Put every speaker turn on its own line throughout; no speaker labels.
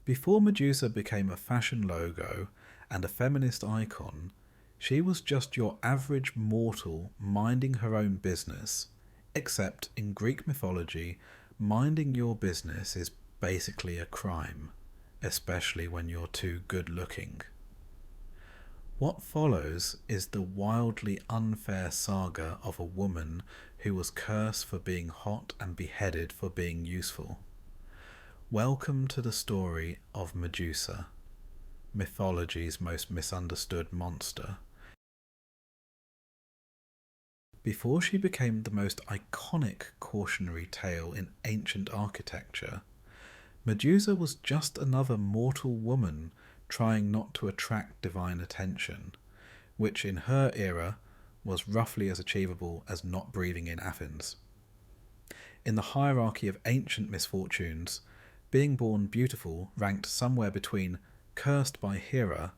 Before Medusa became a fashion logo and a feminist icon, she was just your average mortal minding her own business, except in Greek mythology, minding your business is basically a crime, especially when you're too good looking. What follows is the wildly unfair saga of a woman who was cursed for being hot and beheaded for being useful. Welcome to the story of Medusa, mythology's most misunderstood monster. Before she became the most iconic cautionary tale in ancient architecture, Medusa was just another mortal woman trying not to attract divine attention, which in her era was roughly as achievable as not breathing in Athens. In the hierarchy of ancient misfortunes, being born beautiful ranked somewhere between cursed by Hera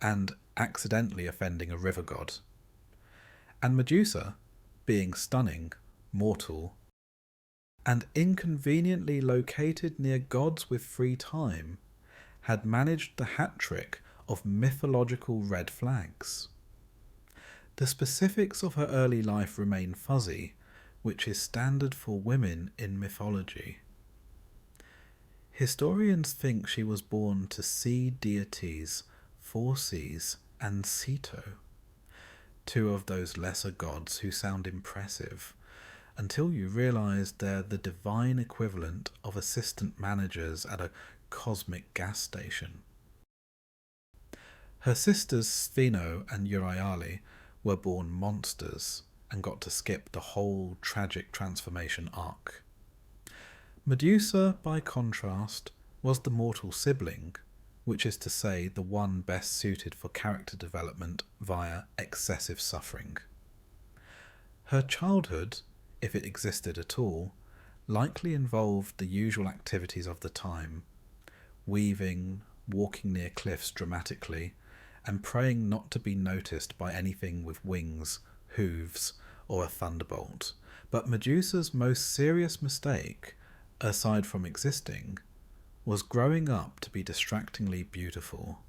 and accidentally offending a river god. And Medusa, being stunning, mortal, and inconveniently located near gods with free time, had managed the hat trick of mythological red flags. The specifics of her early life remain fuzzy, which is standard for women in mythology. Historians think she was born to sea deities Phorcys and Ceto, two of those lesser gods who sound impressive, until you realise they're the divine equivalent of assistant managers at a cosmic gas station. Her sisters Spheno and Euryale were born monsters and got to skip the whole tragic transformation arc. Medusa, by contrast, was the mortal sibling, which is to say the one best suited for character development via excessive suffering. Her childhood, if it existed at all, likely involved the usual activities of the time: weaving, walking near cliffs dramatically, and praying not to be noticed by anything with wings, hooves, or a thunderbolt. But Medusa's most serious mistake, aside from existing, was growing up to be distractingly beautiful.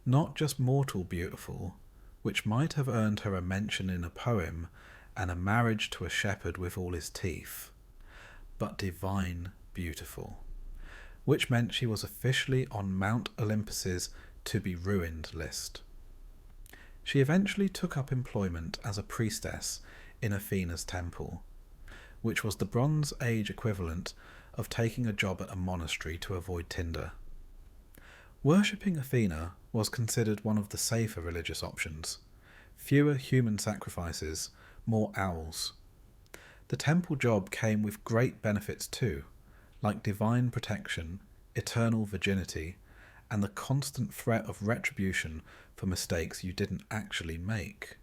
Not just mortal beautiful, which might have earned her a mention in a poem and a marriage to a shepherd with all his teeth, but divine beautiful, which meant she was officially on Mount Olympus's to be ruined list. She eventually took up employment as a priestess in Athena's temple, which was the Bronze Age equivalent of taking a job at a monastery to avoid tinder. Worshipping Athena was considered one of the safer religious options. Fewer human sacrifices, more owls. The temple job came with great benefits too, like divine protection, eternal virginity, and the constant threat of retribution for mistakes you didn't actually make.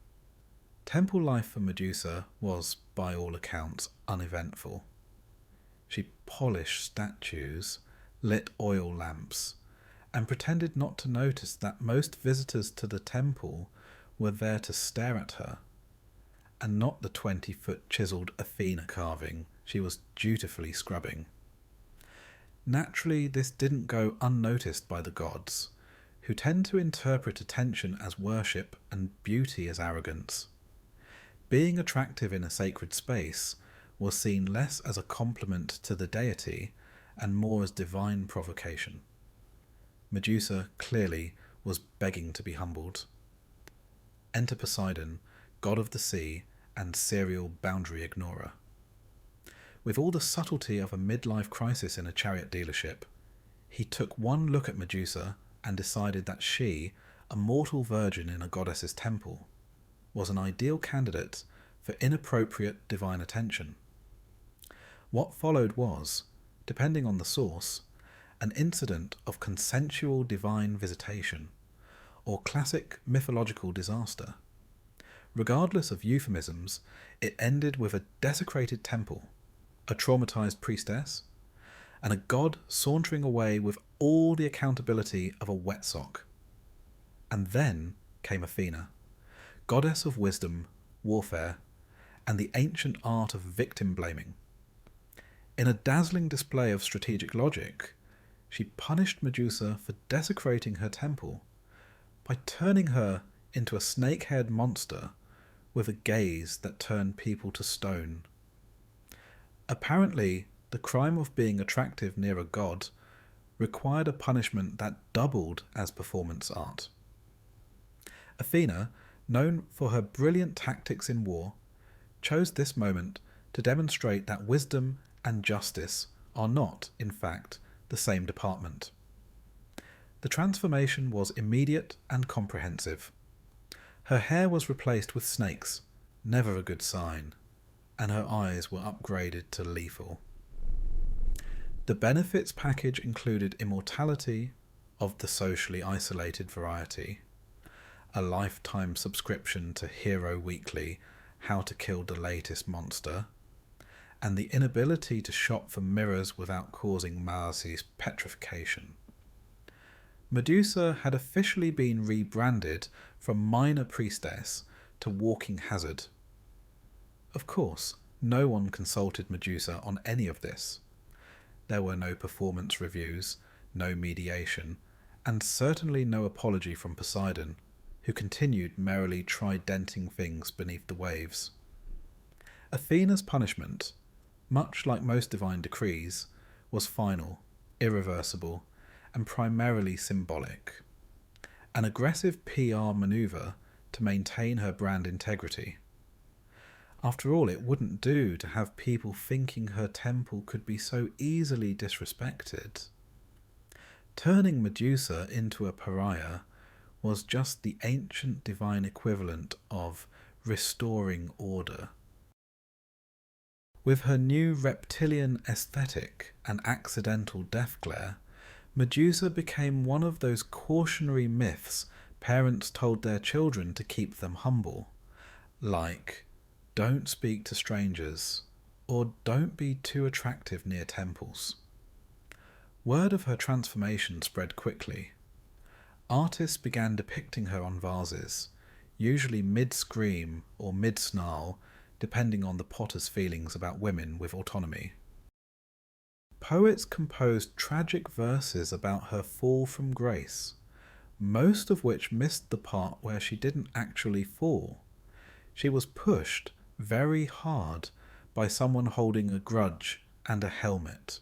Temple life for Medusa was, by all accounts, uneventful. She polished statues, lit oil lamps, and pretended not to notice that most visitors to the temple were there to stare at her, and not the 20-foot chiselled Athena carving she was dutifully scrubbing. Naturally, this didn't go unnoticed by the gods, who tend to interpret attention as worship and beauty as arrogance. Being attractive in a sacred space was seen less as a compliment to the deity and more as divine provocation. Medusa clearly was begging to be humbled. Enter Poseidon, god of the sea and serial boundary ignorer. With all the subtlety of a midlife crisis in a chariot dealership, he took one look at Medusa and decided that she, a mortal virgin in a goddess's temple, was an ideal candidate for inappropriate divine attention. What followed was, depending on the source, an incident of consensual divine visitation, or classic mythological disaster. Regardless of euphemisms, it ended with a desecrated temple, a traumatized priestess, and a god sauntering away with all the accountability of a wet sock. And then came Athena, goddess of wisdom, warfare, and the ancient art of victim blaming. In a dazzling display of strategic logic, she punished Medusa for desecrating her temple by turning her into a snake-haired monster with a gaze that turned people to stone. Apparently, the crime of being attractive near a god required a punishment that doubled as performance art. Athena, known for her brilliant tactics in war, chose this moment to demonstrate that wisdom and justice are not, in fact, the same department. The transformation was immediate and comprehensive. Her hair was replaced with snakes, never a good sign, and her eyes were upgraded to lethal. The benefits package included immortality of the socially isolated variety, a lifetime subscription to Hero Weekly, How to Kill the Latest Monster, and the inability to shop for mirrors without causing Marcy's petrification. Medusa had officially been rebranded from minor priestess to walking hazard. Of course, no one consulted Medusa on any of this. There were no performance reviews, no mediation, and certainly no apology from Poseidon, who continued merrily tridenting things beneath the waves. Athena's punishment, much like most divine decrees, was final, irreversible, and primarily symbolic. An aggressive PR maneuver to maintain her brand integrity. After all, it wouldn't do to have people thinking her temple could be so easily disrespected. Turning Medusa into a pariah was just the ancient divine equivalent of restoring order. With her new reptilian aesthetic and accidental death glare, Medusa became one of those cautionary myths parents told their children to keep them humble, like, don't speak to strangers, or don't be too attractive near temples. Word of her transformation spread quickly. Artists began depicting her on vases, usually mid-scream or mid-snarl, depending on the potter's feelings about women with autonomy. Poets composed tragic verses about her fall from grace, most of which missed the part where she didn't actually fall. She was pushed very hard by someone holding a grudge and a helmet.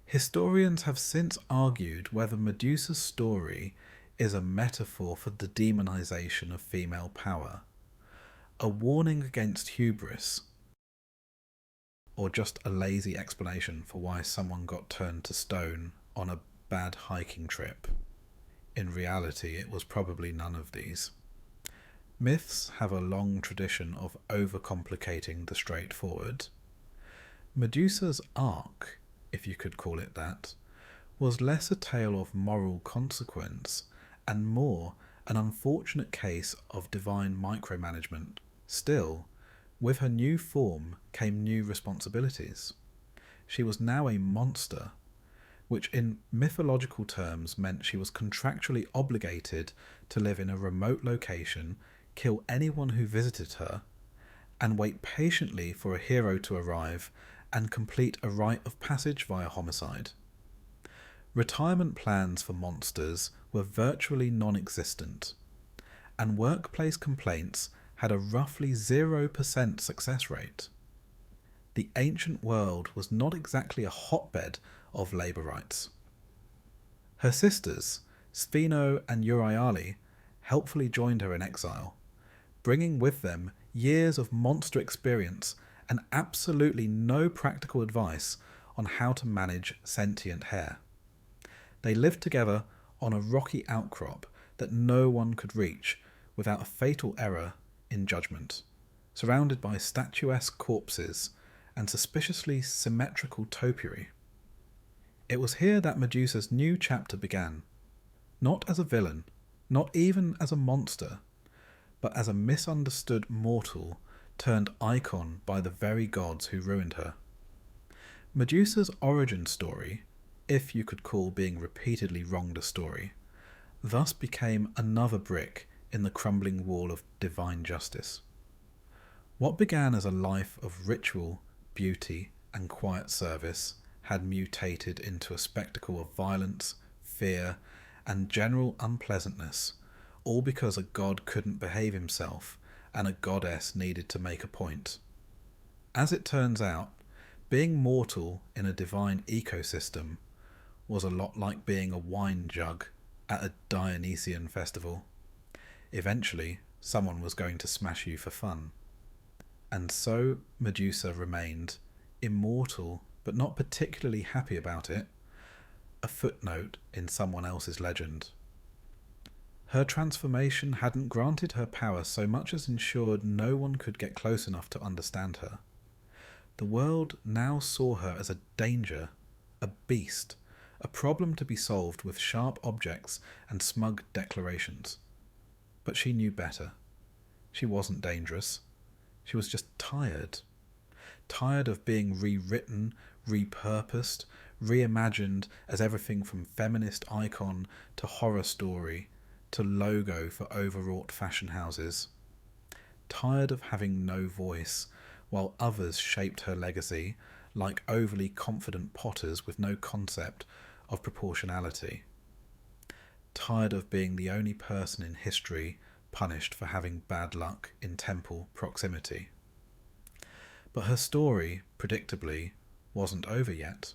Historians have since argued whether Medusa's story is a metaphor for the demonization of female power, a warning against hubris, or just a lazy explanation for why someone got turned to stone on a bad hiking trip. In reality, it was probably none of these. Myths have a long tradition of overcomplicating the straightforward. Medusa's arc, if you could call it that, was less a tale of moral consequence and more an unfortunate case of divine micromanagement. Still, with her new form came new responsibilities. She was now a monster, which in mythological terms meant she was contractually obligated to live in a remote location, kill anyone who visited her, and wait patiently for a hero to arrive and complete a rite of passage via homicide. Retirement plans for monsters were virtually non-existent, and workplace complaints had a roughly 0% success rate. The ancient world was not exactly a hotbed of labour rights. Her sisters, Spheno and Euryale, helpfully joined her in exile, bringing with them years of monster experience and absolutely no practical advice on how to manage sentient hair. They lived together on a rocky outcrop that no one could reach without a fatal error in judgment, surrounded by statuesque corpses and suspiciously symmetrical topiary. It was here that Medusa's new chapter began, not as a villain, not even as a monster, but as a misunderstood mortal turned icon by the very gods who ruined her. Medusa's origin story, if you could call being repeatedly wronged a story, thus became another brick in the crumbling wall of divine justice. What began as a life of ritual, beauty, and quiet service had mutated into a spectacle of violence, fear, and general unpleasantness, all because a god couldn't behave himself and a goddess needed to make a point. As it turns out, being mortal in a divine ecosystem was a lot like being a wine jug at a Dionysian festival. Eventually, someone was going to smash you for fun. And so Medusa remained, immortal but not particularly happy about it, a footnote in someone else's legend. Her transformation hadn't granted her power so much as ensured no one could get close enough to understand her. The world now saw her as a danger, a beast, a problem to be solved with sharp objects and smug declarations. But she knew better. She wasn't dangerous. She was just tired. Tired of being rewritten, repurposed, reimagined as everything from feminist icon to horror story to logo for overwrought fashion houses. Tired of having no voice, while others shaped her legacy like overly confident potters with no concept of proportionality. Tired of being the only person in history punished for having bad luck in temple proximity. But her story, predictably, wasn't over yet.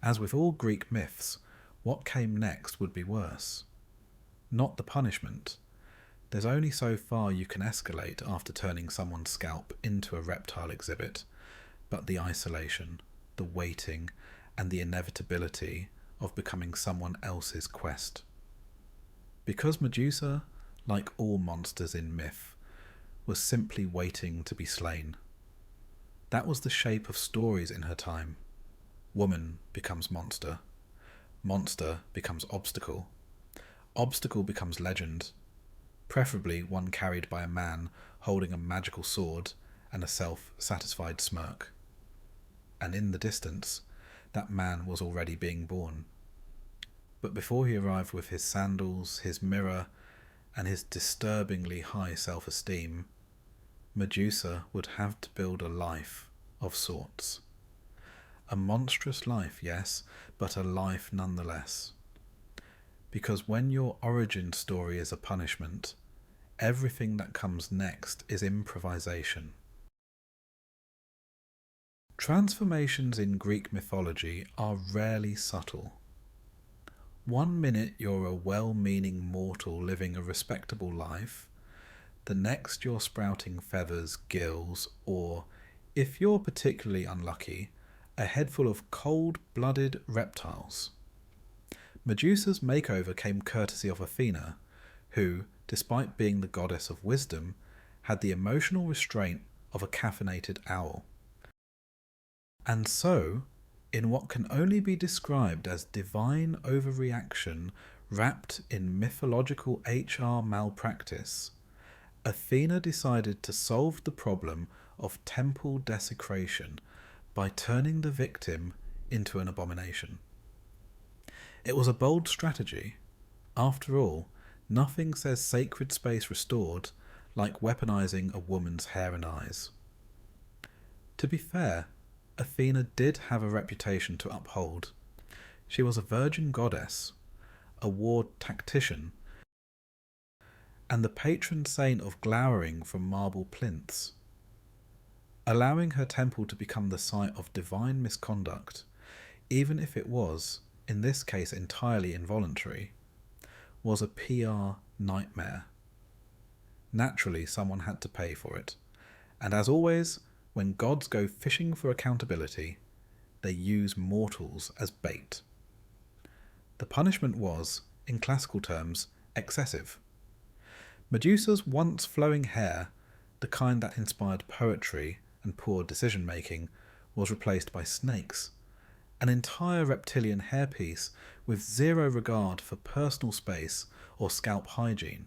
As with all Greek myths, what came next would be worse. Not the punishment. There's only so far you can escalate after turning someone's scalp into a reptile exhibit, but the isolation, the waiting, and the inevitability of becoming someone else's quest. Because Medusa, like all monsters in myth, was simply waiting to be slain. That was the shape of stories in her time. Woman becomes monster. Monster becomes obstacle. Obstacle becomes legend, preferably one carried by a man holding a magical sword and a self-satisfied smirk. And in the distance, that man was already being born. But before he arrived with his sandals, his mirror, and his disturbingly high self-esteem, Medusa would have to build a life of sorts. A monstrous life, yes, but a life nonetheless. Because when your origin story is a punishment, everything that comes next is improvisation. Transformations in Greek mythology are rarely subtle. 1 minute you're a well-meaning mortal living a respectable life, the next you're sprouting feathers, gills, or, if you're particularly unlucky, a head full of cold-blooded reptiles. Medusa's makeover came courtesy of Athena, who, despite being the goddess of wisdom, had the emotional restraint of a caffeinated owl. And so, in what can only be described as divine overreaction wrapped in mythological HR malpractice, Athena decided to solve the problem of temple desecration by turning the victim into an abomination. It was a bold strategy. After all, nothing says sacred space restored like weaponizing a woman's hair and eyes. To be fair, Athena did have a reputation to uphold. She was a virgin goddess, a war tactician, and the patron saint of glowering from marble plinths. Allowing her temple to become the site of divine misconduct, even if it was, in this case entirely involuntary, was a PR nightmare. Naturally, someone had to pay for it, and as always, when gods go fishing for accountability, they use mortals as bait. The punishment was, in classical terms, excessive. Medusa's once flowing hair, the kind that inspired poetry and poor decision-making, was replaced by snakes, an entire reptilian hairpiece with zero regard for personal space or scalp hygiene.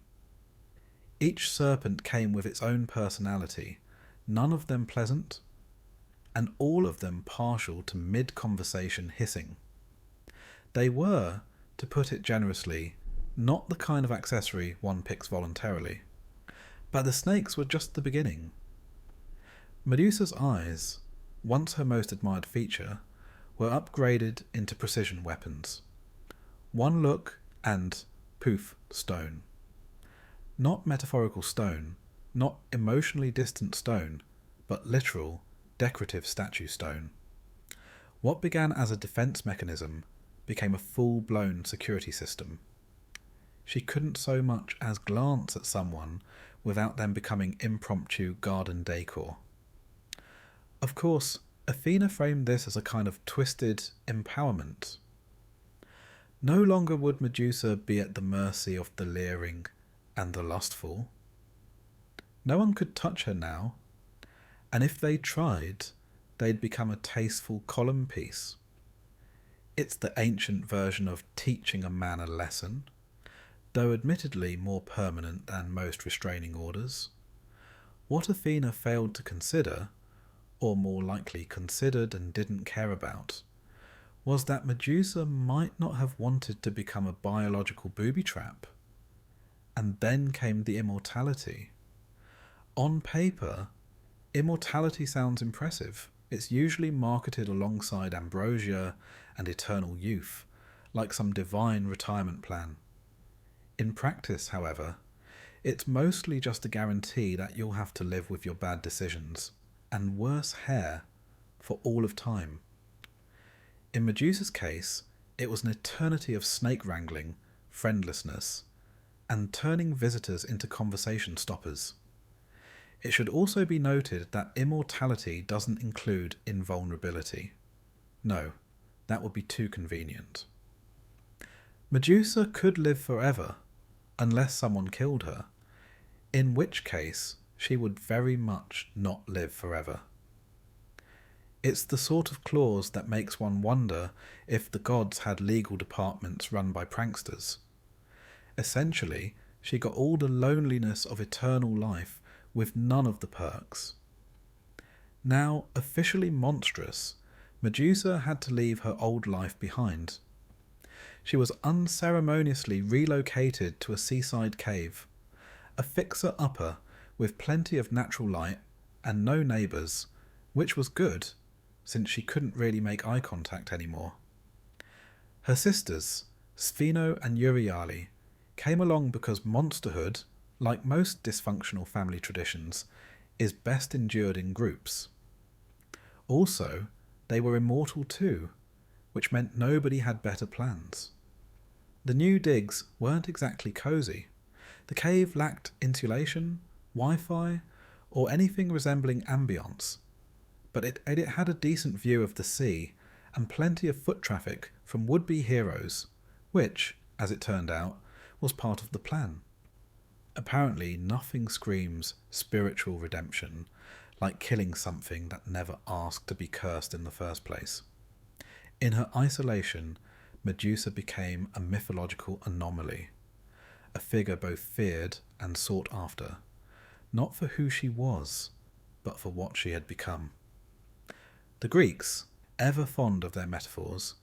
Each serpent came with its own personality, none of them pleasant, and all of them partial to mid-conversation hissing. They were, to put it generously, not the kind of accessory one picks voluntarily. But the snakes were just the beginning. Medusa's eyes, once her most admired feature, were upgraded into precision weapons. One look and poof, stone. Not metaphorical stone, not emotionally distant stone, but literal, decorative statue stone. What began as a defense mechanism became a full-blown security system. She couldn't so much as glance at someone without them becoming impromptu garden decor. Of course, Athena framed this as a kind of twisted empowerment. No longer would Medusa be at the mercy of the leering and the lustful. No one could touch her now, and if they tried, they'd become a tasteful column piece. It's the ancient version of teaching a man a lesson, though admittedly more permanent than most restraining orders. What Athena failed to consider, or more likely considered and didn't care about, was that Medusa might not have wanted to become a biological booby trap. And then came the immortality. On paper, immortality sounds impressive. It's usually marketed alongside ambrosia and eternal youth, like some divine retirement plan. In practice, however, it's mostly just a guarantee that you'll have to live with your bad decisions, and worse hair, for all of time. In Medusa's case, it was an eternity of snake wrangling, friendlessness, and turning visitors into conversation stoppers. It should also be noted that immortality doesn't include invulnerability. No, that would be too convenient. Medusa could live forever, unless someone killed her, in which case she would very much not live forever. It's the sort of clause that makes one wonder if the gods had legal departments run by pranksters. Essentially, she got all the loneliness of eternal life with none of the perks. Now officially monstrous, Medusa had to leave her old life behind. She was unceremoniously relocated to a seaside cave, a fixer-upper with plenty of natural light and no neighbours, which was good, since she couldn't really make eye contact anymore. Her sisters, Spheno and Euryale, came along because monsterhood, like most dysfunctional family traditions, is best endured in groups. Also, they were immortal too, which meant nobody had better plans. The new digs weren't exactly cosy. The cave lacked insulation, Wi-Fi, or anything resembling ambience, but it had a decent view of the sea and plenty of foot traffic from would-be heroes, which, as it turned out, was part of the plan. Apparently, nothing screams spiritual redemption like killing something that never asked to be cursed in the first place. In her isolation, Medusa became a mythological anomaly, a figure both feared and sought after, not for who she was, but for what she had become. The Greeks, ever fond of their metaphors,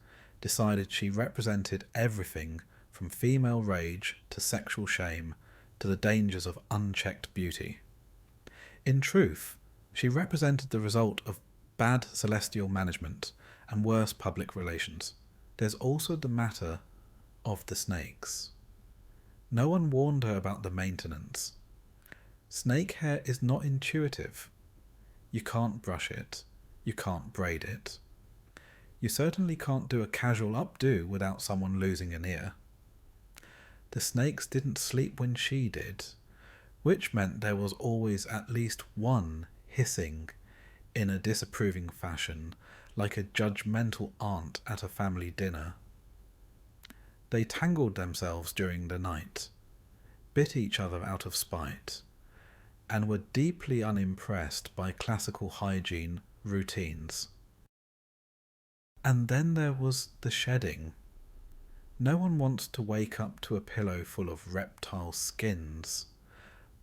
decided she represented everything from female rage to sexual shame to the dangers of unchecked beauty. In truth, she represented the result of bad celestial management and worse public relations. There's also the matter of the snakes. No one warned her about the maintenance. Snake hair is not intuitive. You can't brush it. You can't braid it. You certainly can't do a casual updo without someone losing an ear. The snakes didn't sleep when she did, which meant there was always at least one hissing in a disapproving fashion, like a judgmental aunt at a family dinner. They tangled themselves during the night, bit each other out of spite, and were deeply unimpressed by classical hygiene routines. And then there was the shedding. No one wants to wake up to a pillow full of reptile skins,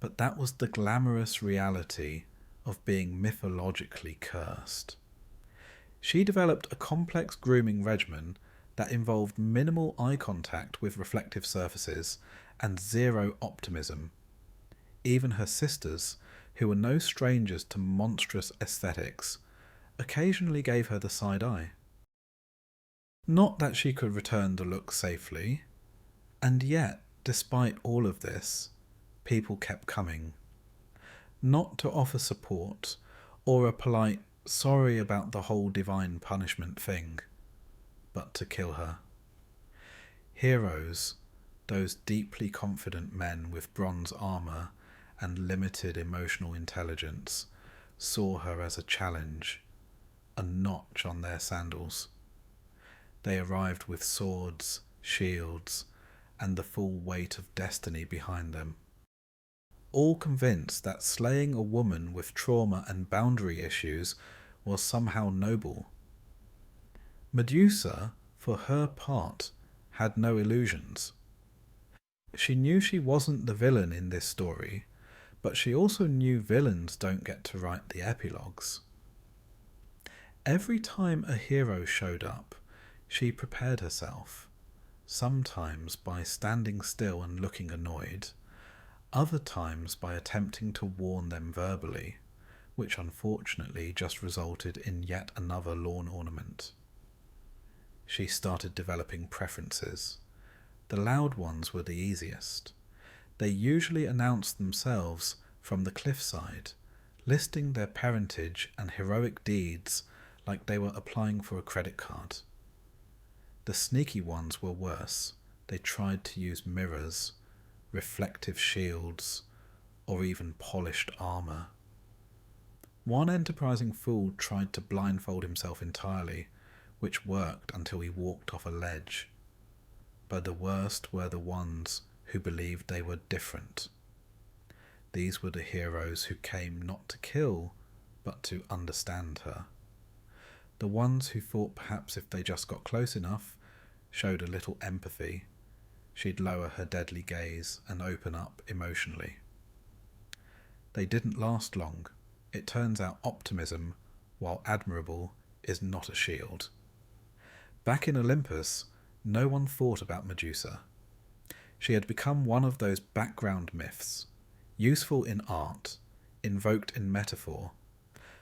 but that was the glamorous reality of being mythologically cursed. She developed a complex grooming regimen that involved minimal eye contact with reflective surfaces and zero optimism. Even her sisters, who were no strangers to monstrous aesthetics, occasionally gave her the side eye. Not that she could return the look safely, and yet, despite all of this, people kept coming. Not to offer support or a polite sorry about the whole divine punishment thing, but to kill her. Heroes, those deeply confident men with bronze armour and limited emotional intelligence, saw her as a challenge, a notch on their sandals. They arrived with swords, shields, and the full weight of destiny behind them, all convinced that slaying a woman with trauma and boundary issues was somehow noble. Medusa, for her part, had no illusions. She knew she wasn't the villain in this story, but she also knew villains don't get to write the epilogues. Every time a hero showed up, she prepared herself, sometimes by standing still and looking annoyed, other times by attempting to warn them verbally, which unfortunately just resulted in yet another lawn ornament. She started developing preferences. The loud ones were the easiest. They usually announced themselves from the cliffside, listing their parentage and heroic deeds like they were applying for a credit card. The sneaky ones were worse. They tried to use mirrors, reflective shields, or even polished armour. One enterprising fool tried to blindfold himself entirely, which worked until he walked off a ledge. But the worst were the ones who believed they were different. These were the heroes who came not to kill, but to understand her. The ones who thought perhaps if they just got close enough, showed a little empathy, she'd lower her deadly gaze and open up emotionally. They didn't last long. It turns out optimism, while admirable, is not a shield. Back in Olympus, no one thought about Medusa. She had become one of those background myths, useful in art, invoked in metaphor,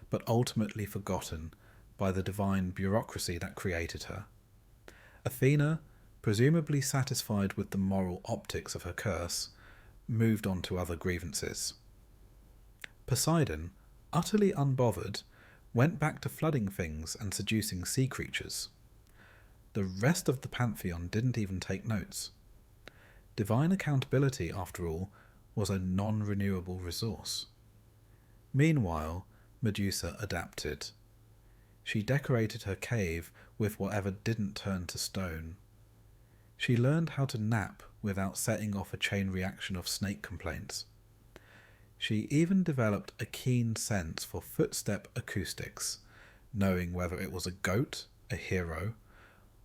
but ultimately forgotten by the divine bureaucracy that created her. Athena, presumably satisfied with the moral optics of her curse, moved on to other grievances. Poseidon, utterly unbothered, went back to flooding things and seducing sea creatures. The rest of the pantheon didn't even take notes. Divine accountability, after all, was a non-renewable resource. Meanwhile, Medusa adapted. She decorated her cave with whatever didn't turn to stone. She learned how to nap without setting off a chain reaction of snake complaints. She even developed a keen sense for footstep acoustics, knowing whether it was a goat, a hero,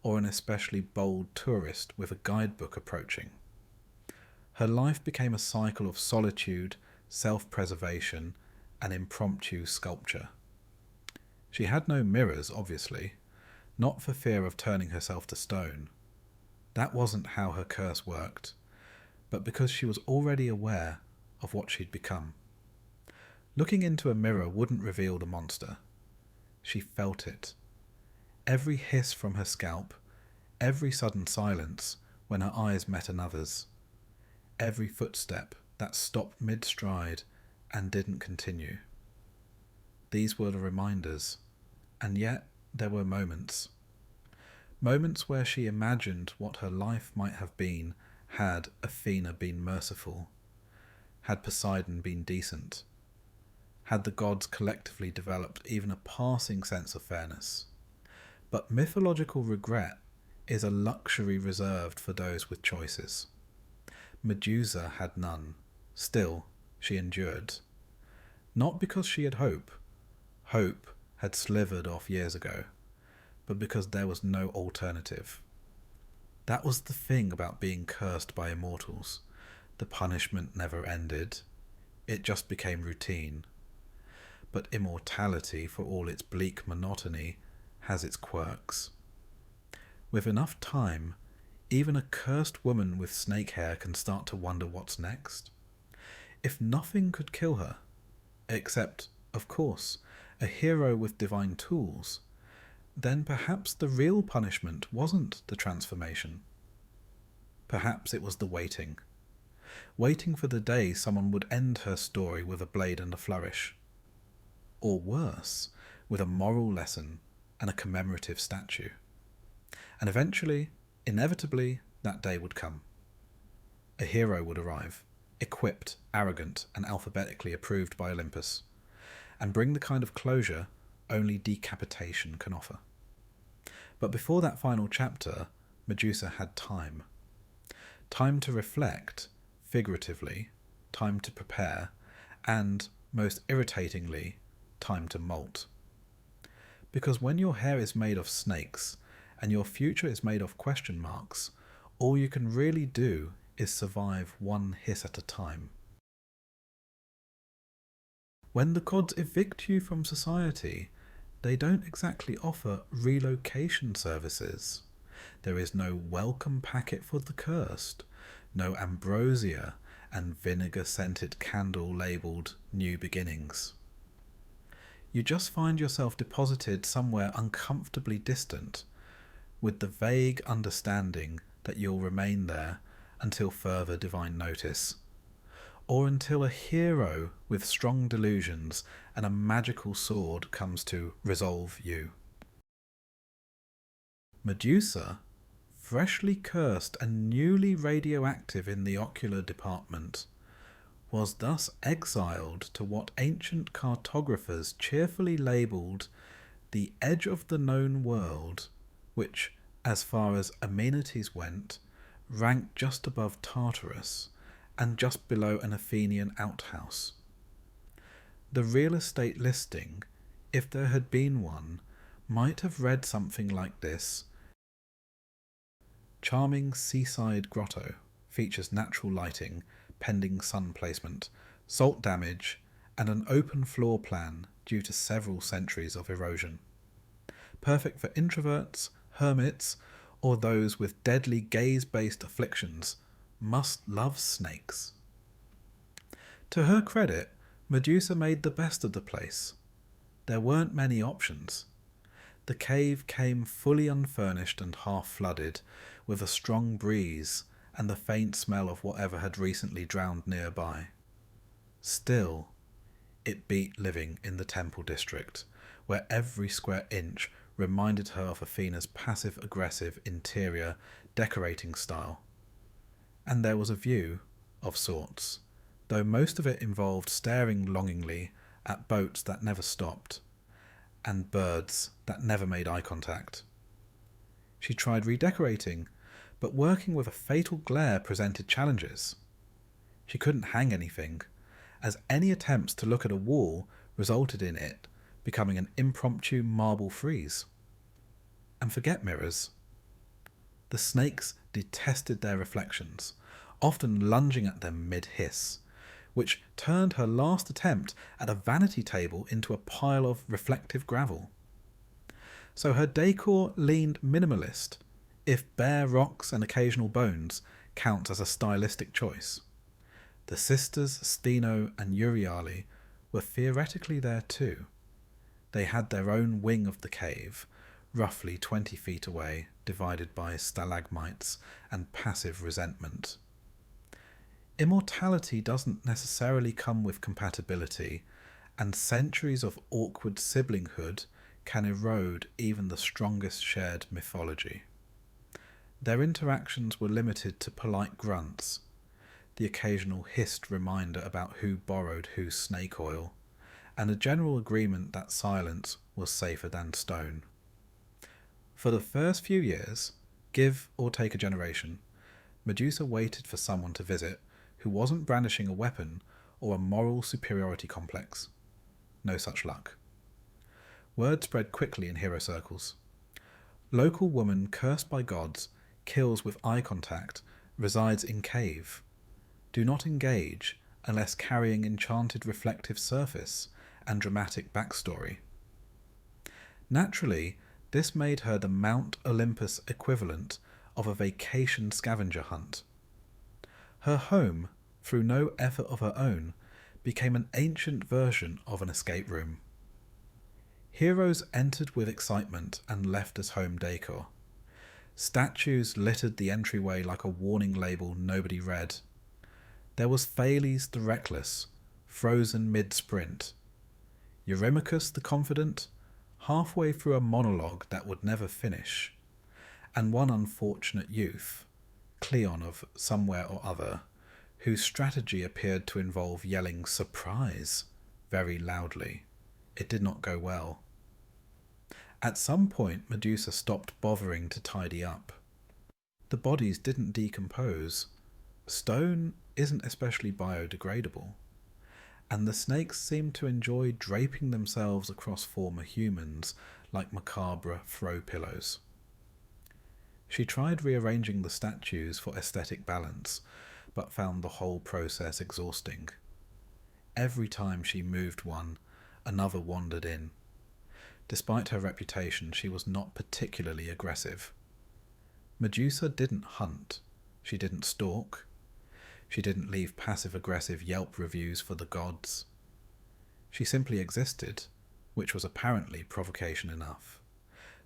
or an especially bold tourist with a guidebook approaching. Her life became a cycle of solitude, self-preservation, and impromptu sculpture. She had no mirrors, obviously, not for fear of turning herself to stone. That wasn't how her curse worked, but because she was already aware of what she'd become. Looking into a mirror wouldn't reveal the monster. She felt it. Every hiss from her scalp, every sudden silence when her eyes met another's, every footstep that stopped mid-stride and didn't continue. These were the reminders, and yet there were moments. Moments where she imagined what her life might have been had Athena been merciful, had Poseidon been decent, had the gods collectively developed even a passing sense of fairness. But mythological regret is a luxury reserved for those with choices. Medusa had none. Still, she endured. Not because she had hope. Hope had slivered off years ago, but because there was no alternative. That was the thing about being cursed by immortals. The punishment never ended. It just became routine. But immortality, for all its bleak monotony, has its quirks. With enough time, even a cursed woman with snake hair can start to wonder what's next. If nothing could kill her, except, of course, a hero with divine tools, then perhaps the real punishment wasn't the transformation. Perhaps it was the waiting. Waiting for the day someone would end her story with a blade and a flourish. Or worse, with a moral lesson and a commemorative statue. And eventually, inevitably, that day would come. A hero would arrive, equipped, arrogant, and alphabetically approved by Olympus, and bring the kind of closure only decapitation can offer. But before that final chapter, Medusa had time. Time to reflect, figuratively, time to prepare, and, most irritatingly, time to molt. Because when your hair is made of snakes, and your future is made of question marks, all you can really do is survive one hiss at a time. When the gods evict you from society, they don't exactly offer relocation services. There is no welcome packet for the cursed, no ambrosia and vinegar-scented candle labelled New Beginnings. You just find yourself deposited somewhere uncomfortably distant, with the vague understanding that you'll remain there until further divine notice, or until a hero with strong delusions and a magical sword comes to resolve you. Medusa, freshly cursed and newly radioactive in the ocular department, was thus exiled to what ancient cartographers cheerfully labelled the edge of the known world, which, as far as amenities went, ranked just above Tartarus and just below an Athenian outhouse. The real estate listing, if there had been one, might have read something like this: charming seaside grotto, features natural lighting, pending sun placement, salt damage, and an open floor plan due to several centuries of erosion. Perfect for introverts, hermits, or those with deadly gaze-based afflictions. Must love snakes. To her credit, Medusa made the best of the place. There weren't many options. The cave came fully unfurnished and half-flooded, with a strong breeze and the faint smell of whatever had recently drowned nearby. Still, it beat living in the temple district, where every square inch reminded her of Athena's passive-aggressive interior decorating style. And there was a view, of sorts, though most of it involved staring longingly at boats that never stopped, and birds that never made eye contact. She tried redecorating, but working with a fatal glare presented challenges. She couldn't hang anything, as any attempts to look at a wall resulted in it becoming an impromptu marble frieze. And forget mirrors. The snakes detested their reflections, often lunging at them mid-hiss, which turned her last attempt at a vanity table into a pile of reflective gravel. So her decor leaned minimalist, if bare rocks and occasional bones count as a stylistic choice. The sisters Steno and Euryale were theoretically there too. They had their own wing of the cave, roughly 20 feet away, divided by stalagmites and passive resentment. Immortality doesn't necessarily come with compatibility, and centuries of awkward siblinghood can erode even the strongest shared mythology. Their interactions were limited to polite grunts, the occasional hissed reminder about who borrowed whose snake oil, and a general agreement that silence was safer than stone. For the first few years, give or take a generation, Medusa waited for someone to visit who wasn't brandishing a weapon or a moral superiority complex. No such luck. Word spread quickly in hero circles. Local woman cursed by gods, kills with eye contact, resides in cave. Do not engage unless carrying enchanted reflective surface and dramatic backstory. Naturally, this made her the Mount Olympus equivalent of a vacation scavenger hunt. Her home, through no effort of her own, became an ancient version of an escape room. Heroes entered with excitement and left as home decor. Statues littered the entryway like a warning label nobody read. There was Thales the Reckless, frozen mid-sprint. Eurymachus the Confident, halfway through a monologue that would never finish. And one unfortunate youth, Cleon of somewhere or other, whose strategy appeared to involve yelling "surprise" very loudly. It did not go well. At some point, Medusa stopped bothering to tidy up. The bodies didn't decompose. Stone isn't especially biodegradable. And the snakes seemed to enjoy draping themselves across former humans like macabre throw pillows. She tried rearranging the statues for aesthetic balance, but found the whole process exhausting. Every time she moved one, another wandered in. Despite her reputation, she was not particularly aggressive. Medusa didn't hunt. She didn't stalk. She didn't leave passive-aggressive Yelp reviews for the gods. She simply existed, which was apparently provocation enough.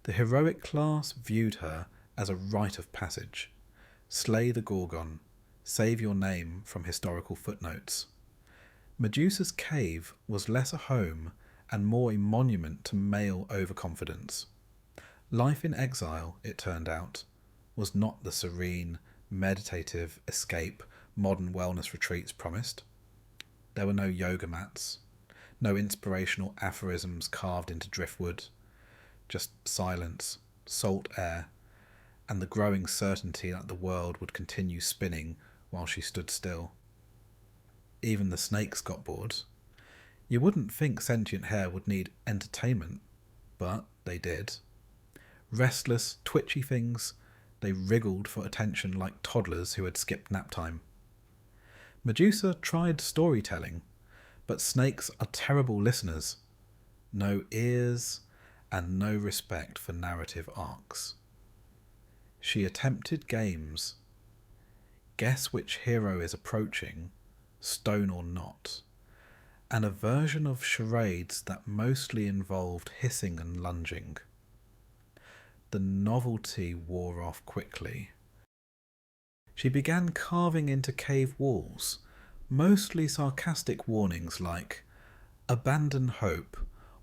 The heroic class viewed her as a rite of passage. Slay the Gorgon. Save your name from historical footnotes. Medusa's cave was less a home and more a monument to male overconfidence. Life in exile, it turned out, was not the serene, meditative escape modern wellness retreats promised. There were no yoga mats, no inspirational aphorisms carved into driftwood, just silence, salt air, and the growing certainty that the world would continue spinning while she stood still. Even the snakes got bored. You wouldn't think sentient hair would need entertainment, but they did. Restless, twitchy things, they wriggled for attention like toddlers who had skipped nap time. Medusa tried storytelling, but snakes are terrible listeners. No ears and no respect for narrative arcs. She attempted games. Guess which hero is approaching, stone or not, and a version of charades that mostly involved hissing and lunging. The novelty wore off quickly. She began carving into cave walls, mostly sarcastic warnings like, "Abandon hope,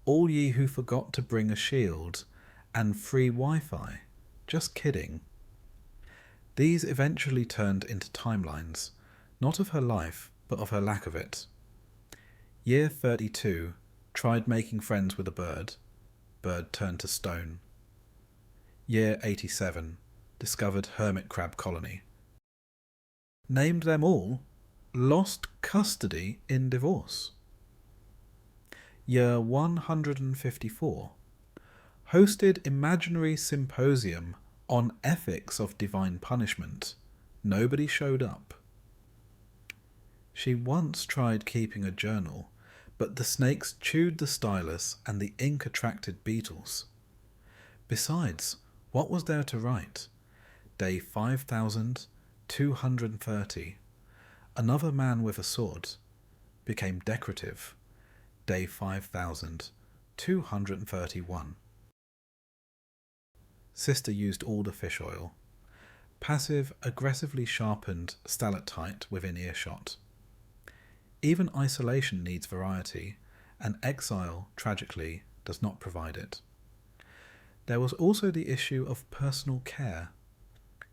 all ye who forgot to bring a shield, and free Wi-Fi. Just kidding." These eventually turned into timelines, not of her life, but of her lack of it. Year 32, tried making friends with a bird. Bird turned to stone. Year 87, discovered hermit crab colony. Named them all, lost custody in divorce. Year 154, hosted imaginary symposium on ethics of divine punishment. Nobody showed up. She once tried keeping a journal, but the snakes chewed the stylus and the ink attracted beetles. Besides, what was there to write? Day 5230. Another man with a sword. Became decorative. Day 5231. Sister used all the fish oil. Passive, aggressively sharpened stalactite within earshot. Even isolation needs variety, and exile, tragically, does not provide it. There was also the issue of personal care.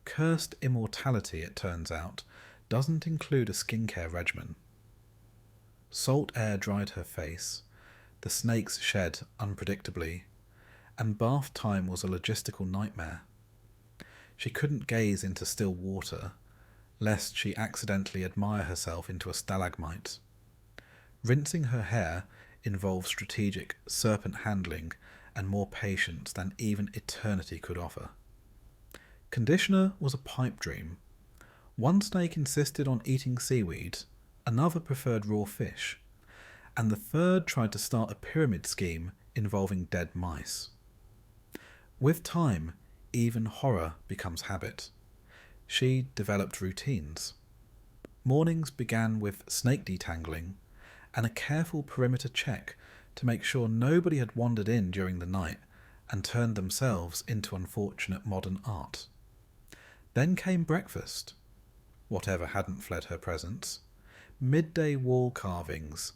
Cursed immortality, it turns out, doesn't include a skincare regimen. Salt air dried her face, the snakes shed unpredictably, and bath time was a logistical nightmare. She couldn't gaze into still water, lest she accidentally admire herself into a stalagmite. Rinsing her hair involved strategic serpent handling and more patience than even eternity could offer. Conditioner was a pipe dream. One snake insisted on eating seaweed, another preferred raw fish, and the third tried to start a pyramid scheme involving dead mice. With time, even horror becomes habit. She developed routines. Mornings began with snake detangling and a careful perimeter check to make sure nobody had wandered in during the night and turned themselves into unfortunate modern art. Then came breakfast, whatever hadn't fled her presence, midday wall carvings,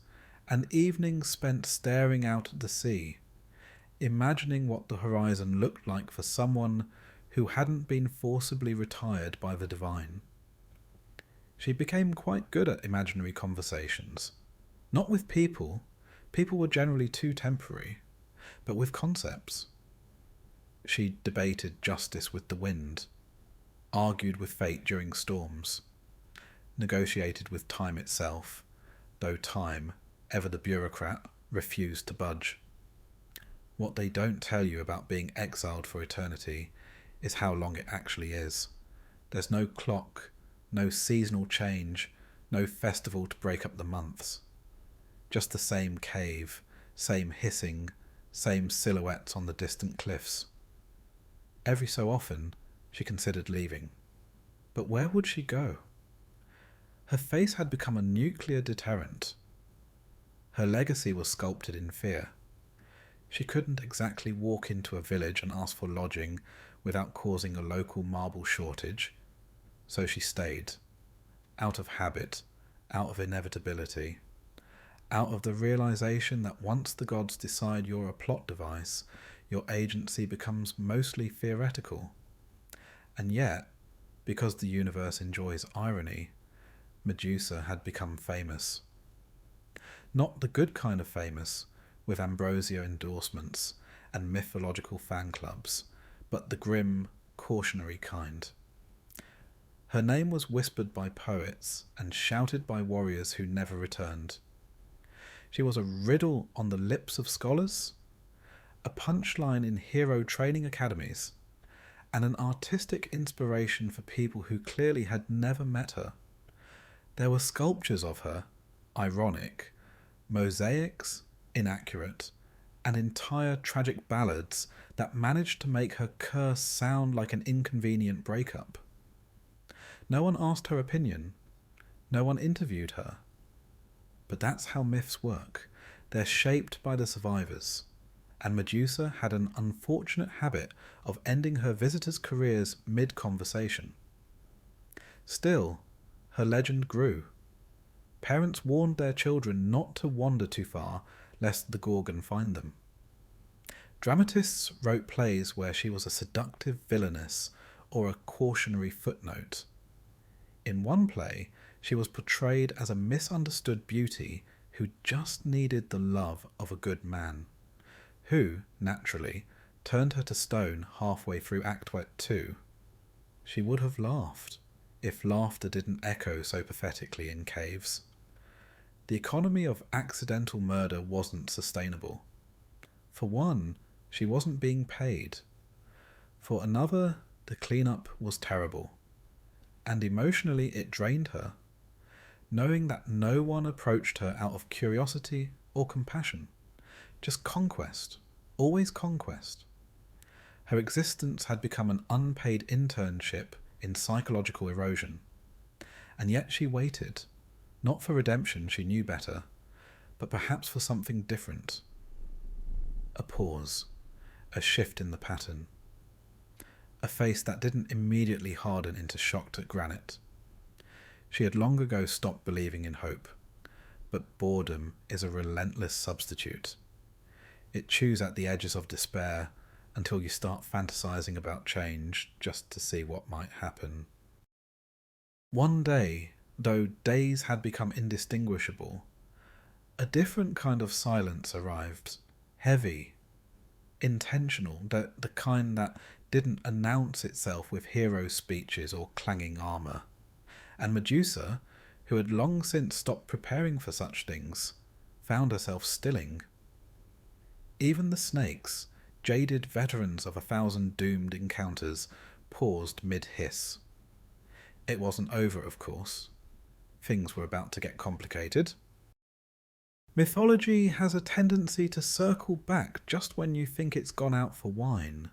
and evenings spent staring out at the sea, imagining what the horizon looked like for someone who hadn't been forcibly retired by the divine. She became quite good at imaginary conversations. Not with people were generally too temporary, but with concepts. She debated justice with the wind, argued with fate during storms, negotiated with time itself, though time, ever the bureaucrat, refused to budge. What they don't tell you about being exiled for eternity is how long it actually is. There's no clock, no seasonal change, no festival to break up the months. Just the same cave, same hissing, same silhouettes on the distant cliffs. Every so often, she considered leaving. But where would she go? Her face had become a nuclear deterrent. Her legacy was sculpted in fear. She couldn't exactly walk into a village and ask for lodging without causing a local marble shortage, so she stayed, out of habit, out of inevitability, out of the realization that once the gods decide you're a plot device, your agency becomes mostly theoretical. And yet, because the universe enjoys irony, Medusa had become famous. Not the good kind of famous, with ambrosia endorsements and mythological fan clubs, but the grim, cautionary kind. Her name was whispered by poets and shouted by warriors who never returned. She was a riddle on the lips of scholars, a punchline in hero training academies, and an artistic inspiration for people who clearly had never met her. There were sculptures of her, ironic, mosaics, inaccurate, and entire tragic ballads that managed to make her curse sound like an inconvenient breakup. No one asked her opinion. No one interviewed her. But that's how myths work. They're shaped by the survivors. And Medusa had an unfortunate habit of ending her visitors' careers mid-conversation. Still, her legend grew. Parents warned their children not to wander too far, lest the Gorgon find them. Dramatists wrote plays where she was a seductive villainess or a cautionary footnote. In one play, she was portrayed as a misunderstood beauty who just needed the love of a good man, who, naturally, turned her to stone halfway through Act 2. She would have laughed, if laughter didn't echo so pathetically in caves. The economy of accidental murder wasn't sustainable. For one, she wasn't being paid. For another, the cleanup was terrible. And emotionally it drained her, knowing that no one approached her out of curiosity or compassion. Just conquest, always conquest. Her existence had become an unpaid internship in psychological erosion. And yet she waited, not for redemption, she knew better, but perhaps for something different. A pause, a shift in the pattern. A face that didn't immediately harden into shocked granite. She had long ago stopped believing in hope, but boredom is a relentless substitute. It chews at the edges of despair until you start fantasizing about change just to see what might happen. One day, though days had become indistinguishable, a different kind of silence arrived, heavy, intentional, the kind that didn't announce itself with hero speeches or clanging armour. And Medusa, who had long since stopped preparing for such things, found herself stilling. Even the snakes, jaded veterans of 1,000 doomed encounters, paused mid-hiss. It wasn't over, of course. Things were about to get complicated. Mythology has a tendency to circle back just when you think it's gone out for wine.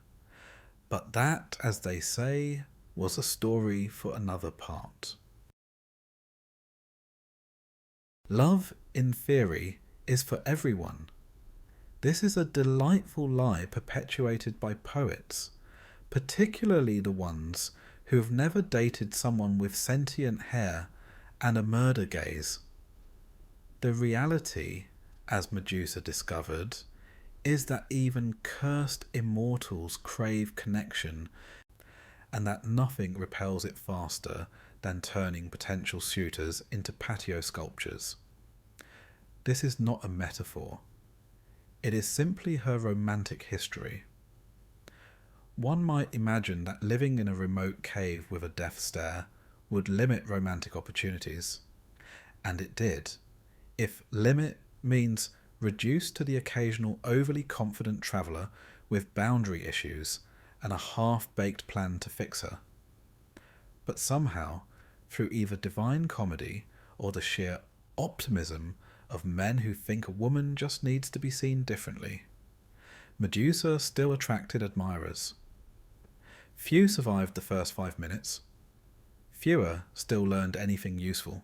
But that, as they say, was a story for another part. Love, in theory, is for everyone. This is a delightful lie perpetuated by poets, particularly the ones who have never dated someone with sentient hair and a murder gaze. The reality, as Medusa discovered, is that even cursed immortals crave connection, and that nothing repels it faster than turning potential suitors into patio sculptures. This is not a metaphor. It is simply her romantic history. One might imagine that living in a remote cave with a death stare would limit romantic opportunities. And it did. If limit means reduced to the occasional overly confident traveller with boundary issues and a half-baked plan to fix her. But somehow, through either divine comedy or the sheer optimism of men who think a woman just needs to be seen differently, Medusa still attracted admirers. Few survived the first 5 minutes. Fewer still learned anything useful.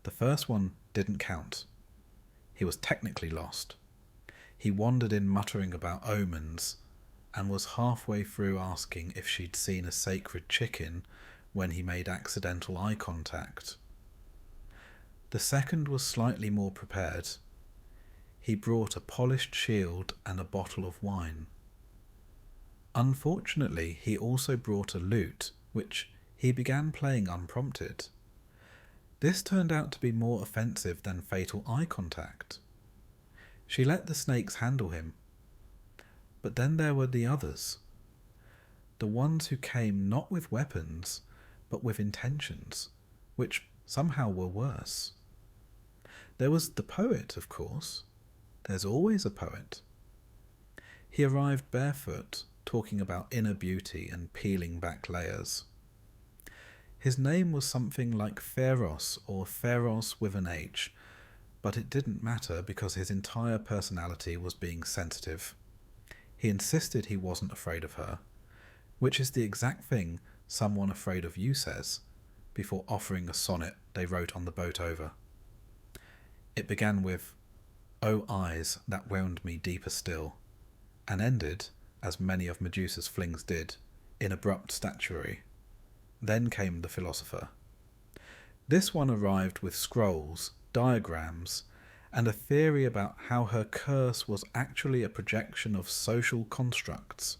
The first one didn't count. He was technically lost. He wandered in muttering about omens and was halfway through asking if she'd seen a sacred chicken when he made accidental eye contact. The second was slightly more prepared. He brought a polished shield and a bottle of wine. Unfortunately, he also brought a lute, which he began playing unprompted. This turned out to be more offensive than fatal eye contact. She let the snakes handle him. But then there were the others. The ones who came not with weapons, but with intentions, which somehow were worse. There was the poet, of course. There's always a poet. He arrived barefoot, talking about inner beauty and peeling back layers. His name was something like Pharos or Pharos with an H, but it didn't matter because his entire personality was being sensitive. He insisted he wasn't afraid of her, which is the exact thing someone afraid of you says, before offering a sonnet they wrote on the boat over. It began with, "O eyes that wound me deeper still," and ended, as many of Medusa's flings did, in abrupt statuary. Then came the philosopher. This one arrived with scrolls, diagrams, and a theory about how her curse was actually a projection of social constructs.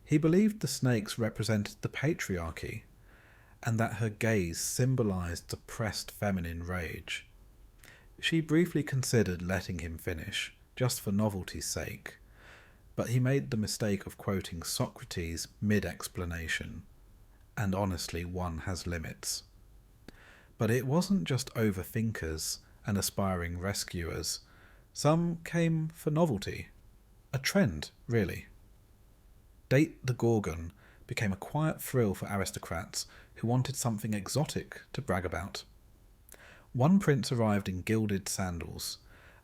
He believed the snakes represented the patriarchy, and that her gaze symbolized suppressed feminine rage. She briefly considered letting him finish, just for novelty's sake, but he made the mistake of quoting Socrates mid-explanation, and honestly one has limits. But it wasn't just overthinkers and aspiring rescuers. Some came for novelty. A trend, really. Date the Gorgon became a quiet thrill for aristocrats who wanted something exotic to brag about. One prince arrived in gilded sandals,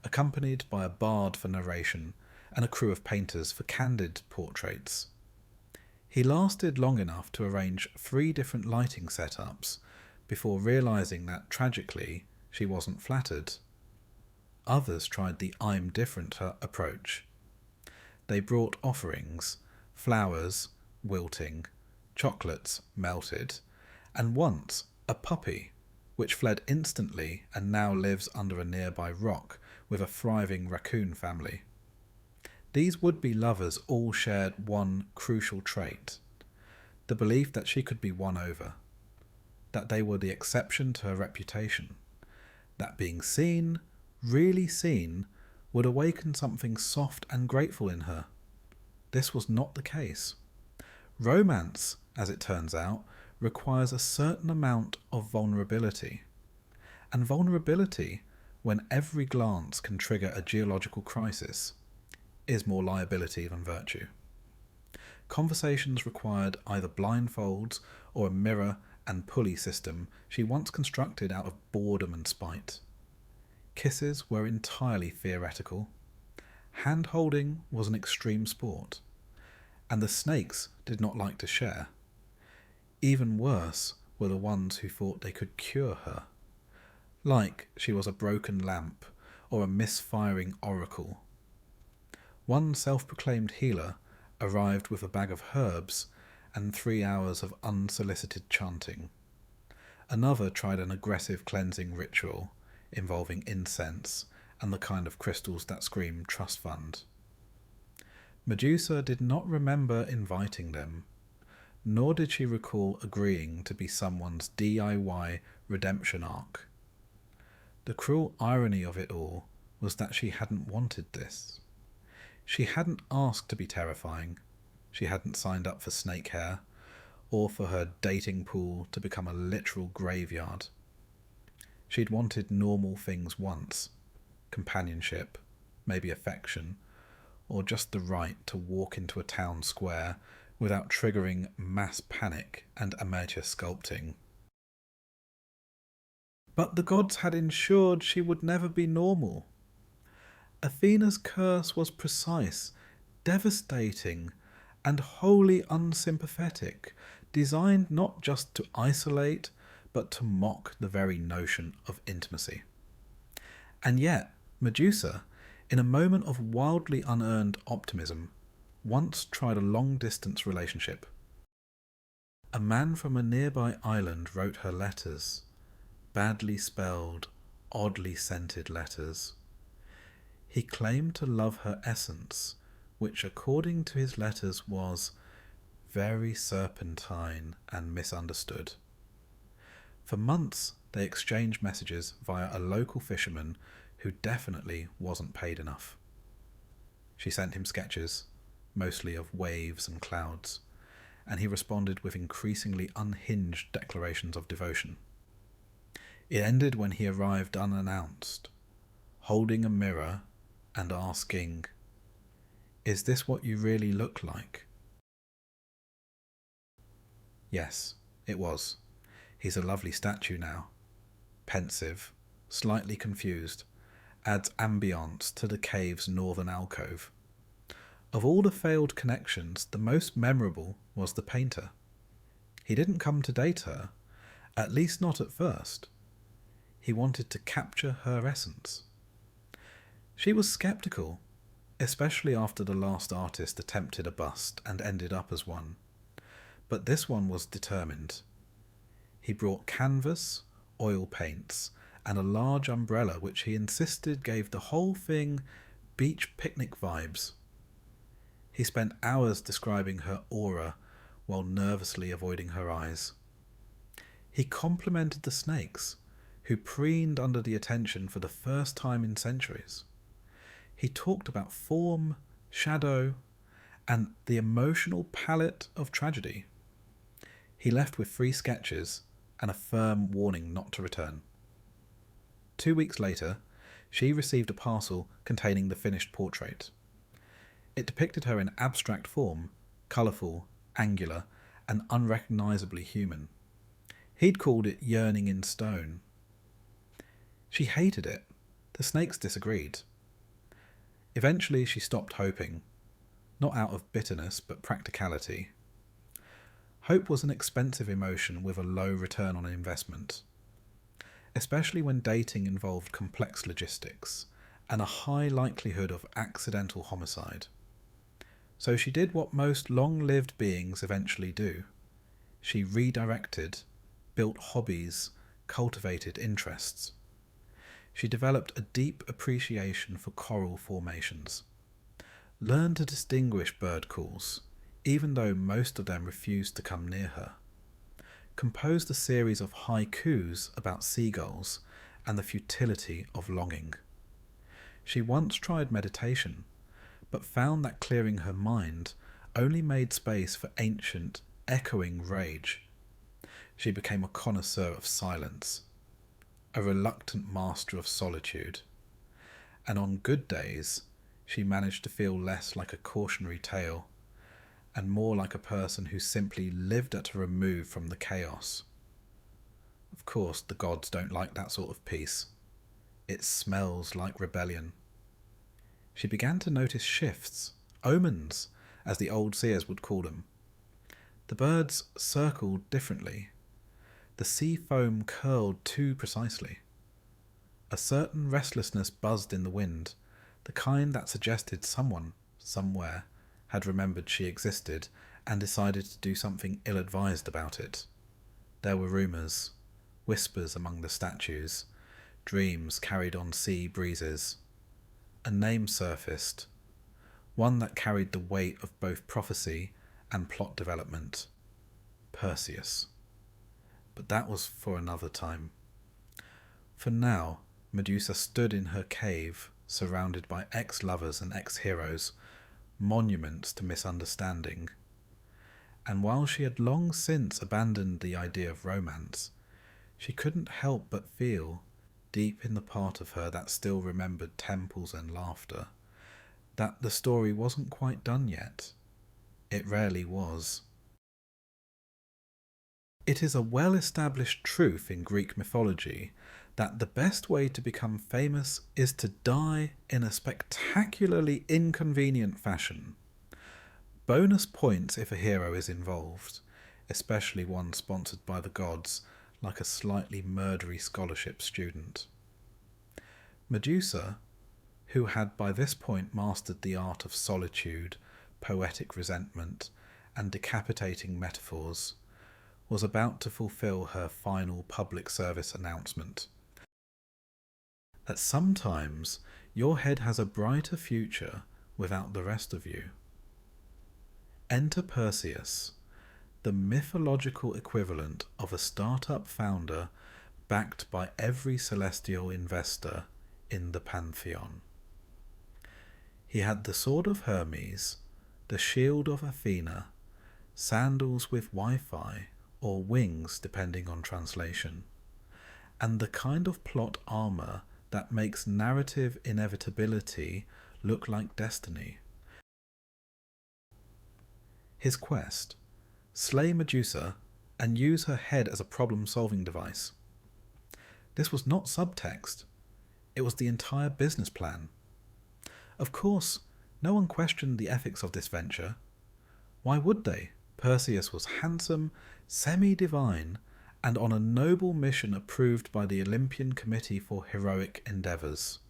accompanied by a bard for narration and a crew of painters for candid portraits. He lasted long enough to arrange 3 different lighting setups before realizing that, tragically, she wasn't flattered. Others tried the "I'm different" approach. They brought offerings, flowers, wilting, chocolates, melted, and once a puppy, which fled instantly and now lives under a nearby rock with a thriving raccoon family. These would-be lovers all shared one crucial trait: the belief that she could be won over, that they were the exception to her reputation, that being seen, really seen, would awaken something soft and grateful in her. This was not the case. Romance, as it turns out, requires a certain amount of vulnerability. And vulnerability, when every glance can trigger a geological crisis, is more liability than virtue. Conversations required either blindfolds or a mirror and pulley system she once constructed out of boredom and spite. Kisses were entirely theoretical. Hand-holding was an extreme sport. And the snakes did not like to share. Even worse were the ones who thought they could cure her, like she was a broken lamp or a misfiring oracle. One self-proclaimed healer arrived with a bag of herbs and 3 hours of unsolicited chanting. Another tried an aggressive cleansing ritual involving incense and the kind of crystals that scream trust fund. Medusa did not remember inviting them, nor did she recall agreeing to be someone's DIY redemption arc. The cruel irony of it all was that she hadn't wanted this. She hadn't asked to be terrifying. She hadn't signed up for snake hair, or for her dating pool to become a literal graveyard. She'd wanted normal things once: companionship, maybe affection, or just the right to walk into a town square without triggering mass panic and amateur sculpting. But the gods had ensured she would never be normal. Athena's curse was precise, devastating, and wholly unsympathetic, designed not just to isolate, but to mock the very notion of intimacy. And yet, Medusa, in a moment of wildly unearned optimism, once tried a long-distance relationship. A man from a nearby island wrote her letters, badly spelled, oddly scented letters. He claimed to love her essence, which according to his letters was very serpentine and misunderstood. For months they exchanged messages via a local fisherman who definitely wasn't paid enough. She sent him sketches, mostly of waves and clouds, and he responded with increasingly unhinged declarations of devotion. It ended when he arrived unannounced, holding a mirror and asking, "Is this what you really look like?" Yes, it was. He's a lovely statue now. Pensive, slightly confused, adds ambience to the cave's northern alcove. Of all the failed connections, the most memorable was the painter. He didn't come to date her, at least not at first. He wanted to capture her essence. She was sceptical, especially after the last artist attempted a bust and ended up as one. But this one was determined. He brought canvas, oil paints, and a large umbrella which he insisted gave the whole thing beach picnic vibes. He spent hours describing her aura while nervously avoiding her eyes. He complimented the snakes, who preened under the attention for the first time in centuries. He talked about form, shadow, and the emotional palette of tragedy. He left with 3 sketches and a firm warning not to return. 2 weeks later, she received a parcel containing the finished portrait. It depicted her in abstract form, colourful, angular, and unrecognisably human. He'd called it yearning in stone. She hated it. The snakes disagreed. Eventually she stopped hoping, not out of bitterness but practicality. Hope was an expensive emotion with a low return on investment, especially when dating involved complex logistics and a high likelihood of accidental homicide. So she did what most long-lived beings eventually do. She redirected, built hobbies, cultivated interests. She developed a deep appreciation for coral formations, learned to distinguish bird calls, even though most of them refused to come near her, composed a series of haikus about seagulls and the futility of longing. She once tried meditation, but found that clearing her mind only made space for ancient, echoing rage. She became a connoisseur of silence, a reluctant master of solitude, and on good days she managed to feel less like a cautionary tale and more like a person who simply lived at a remove from the chaos. Of course, the gods don't like that sort of peace. It smells like rebellion. She began to notice shifts, omens, as the old seers would call them. The birds circled differently. The sea foam curled too precisely. A certain restlessness buzzed in the wind, the kind that suggested someone somewhere, had remembered she existed and decided to do something ill-advised about it. There were rumours, whispers among the statues, dreams carried on sea breezes. A name surfaced, one that carried the weight of both prophecy and plot development: Perseus. But that was for another time. For now, Medusa stood in her cave, surrounded by ex-lovers and ex-heroes, monuments to misunderstanding. And while she had long since abandoned the idea of romance, she couldn't help but feel, deep in the part of her that still remembered temples and laughter, that the story wasn't quite done yet. It rarely was. It is a well-established truth in Greek mythology that the best way to become famous is to die in a spectacularly inconvenient fashion. Bonus points if a hero is involved, especially one sponsored by the gods, like a slightly murdery scholarship student. Medusa, who had by this point mastered the art of solitude, poetic resentment, and decapitating metaphors, was about to fulfill her final public service announcement. That sometimes your head has a brighter future without the rest of you. Enter Perseus, the mythological equivalent of a startup founder backed by every celestial investor in the pantheon. He had the sword of Hermes, the shield of Athena, sandals with Wi-Fi, or wings depending on translation, and the kind of plot armour that makes narrative inevitability look like destiny. His quest: slay Medusa and use her head as a problem-solving device. This was not subtext, it was the entire business plan. Of course, no one questioned the ethics of this venture. Why would they? Perseus was handsome, semi-divine, and on a noble mission approved by the Olympian Committee for Heroic Endeavours.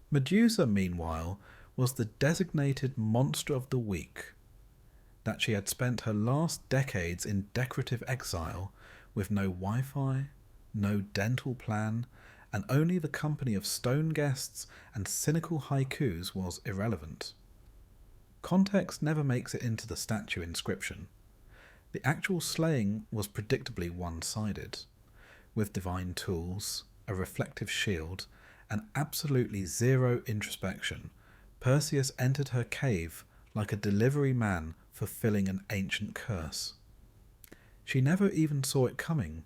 Medusa, meanwhile, was the designated monster of the week. That she had spent her last decades in decorative exile with no Wi-Fi, no dental plan, and only the company of stone guests and cynical haikus was irrelevant. Context never makes it into the statue inscription. The actual slaying was predictably one-sided, with divine tools, a reflective shield, and absolutely zero introspection. Perseus entered her cave like a delivery man fulfilling an ancient curse. She never even saw it coming,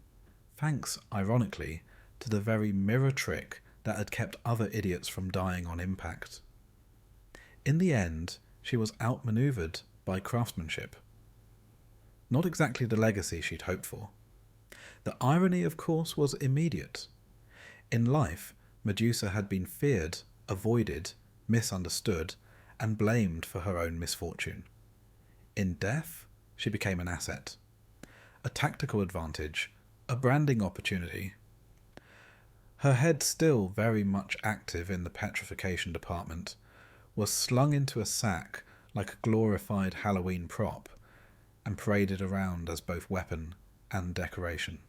thanks, ironically, to the very mirror trick that had kept other idiots from dying on impact. In the end, she was outmaneuvered by craftsmanship. Not exactly the legacy she'd hoped for. The irony, of course, was immediate. In life, Medusa had been feared, avoided, misunderstood, and blamed for her own misfortune. In death, she became an asset, a tactical advantage, a branding opportunity. Her head, still very much active in the petrification department, was slung into a sack like a glorified Halloween prop and paraded around as both weapon and decoration.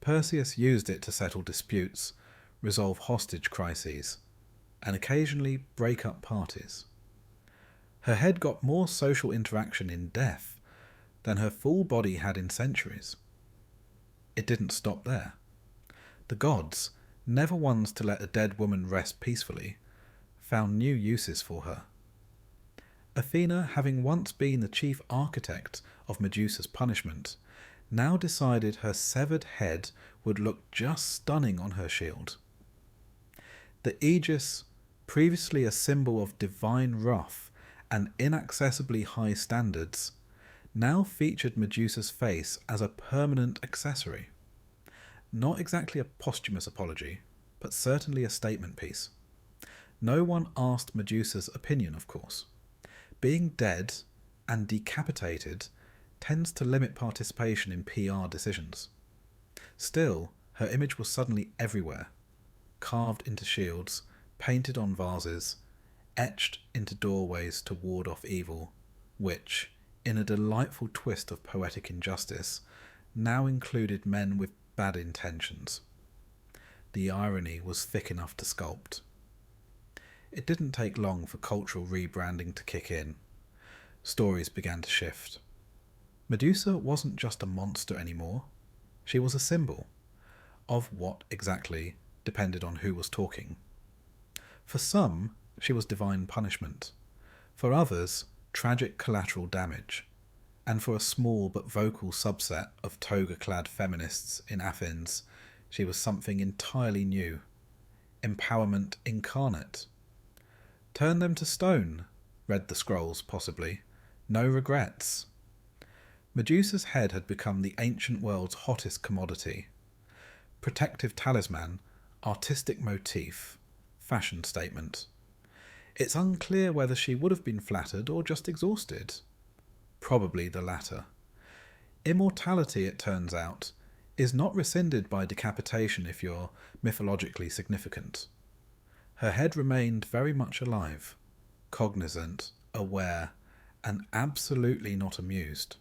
Perseus used it to settle disputes, resolve hostage crises, and occasionally break up parties. Her head got more social interaction in death than her full body had in centuries. It didn't stop there. The gods, never ones to let a dead woman rest peacefully, found new uses for her. Athena, having once been the chief architect of Medusa's punishment, now decided her severed head would look just stunning on her shield. The aegis, previously a symbol of divine wrath and inaccessibly high standards, now featured Medusa's face as a permanent accessory. Not exactly a posthumous apology, but certainly a statement piece. No one asked Medusa's opinion, of course. Being dead and decapitated tends to limit participation in PR decisions. Still, her image was suddenly everywhere, carved into shields, painted on vases, etched into doorways to ward off evil, which, in a delightful twist of poetic injustice, now included men with bad intentions. The irony was thick enough to sculpt. It didn't take long for cultural rebranding to kick in. Stories began to shift. Medusa wasn't just a monster anymore. She was a symbol. Of what exactly depended on who was talking. For some, she was divine punishment. For others, tragic collateral damage. And for a small but vocal subset of toga-clad feminists in Athens, she was something entirely new. Empowerment incarnate. Turn them to stone, read the scrolls possibly. No regrets. Medusa's head had become the ancient world's hottest commodity. Protective talisman, artistic motif, fashion statement. It's unclear whether she would have been flattered or just exhausted. Probably the latter. Immortality, it turns out, is not rescinded by decapitation if you're mythologically significant. Her head remained very much alive, cognizant, aware, and absolutely not amused.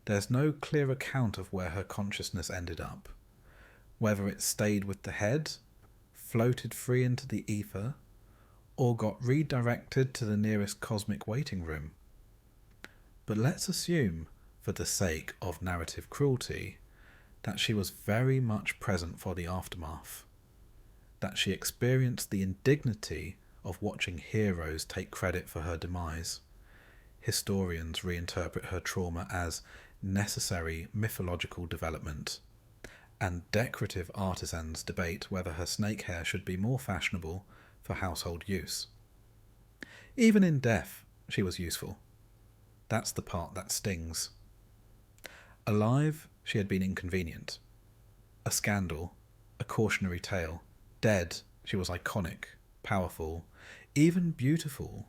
There's no clear account of where her consciousness ended up, whether it stayed with the head, floated free into the ether, or got redirected to the nearest cosmic waiting room. But let's assume, for the sake of narrative cruelty, that she was very much present for the aftermath, that she experienced the indignity of watching heroes take credit for her demise. Historians reinterpret her trauma as necessary mythological development, and decorative artisans debate whether her snake hair should be more fashionable for household use. Even in death, she was useful. That's the part that stings. Alive, she had been inconvenient. A scandal, a cautionary tale. Dead, she was iconic, powerful, even beautiful,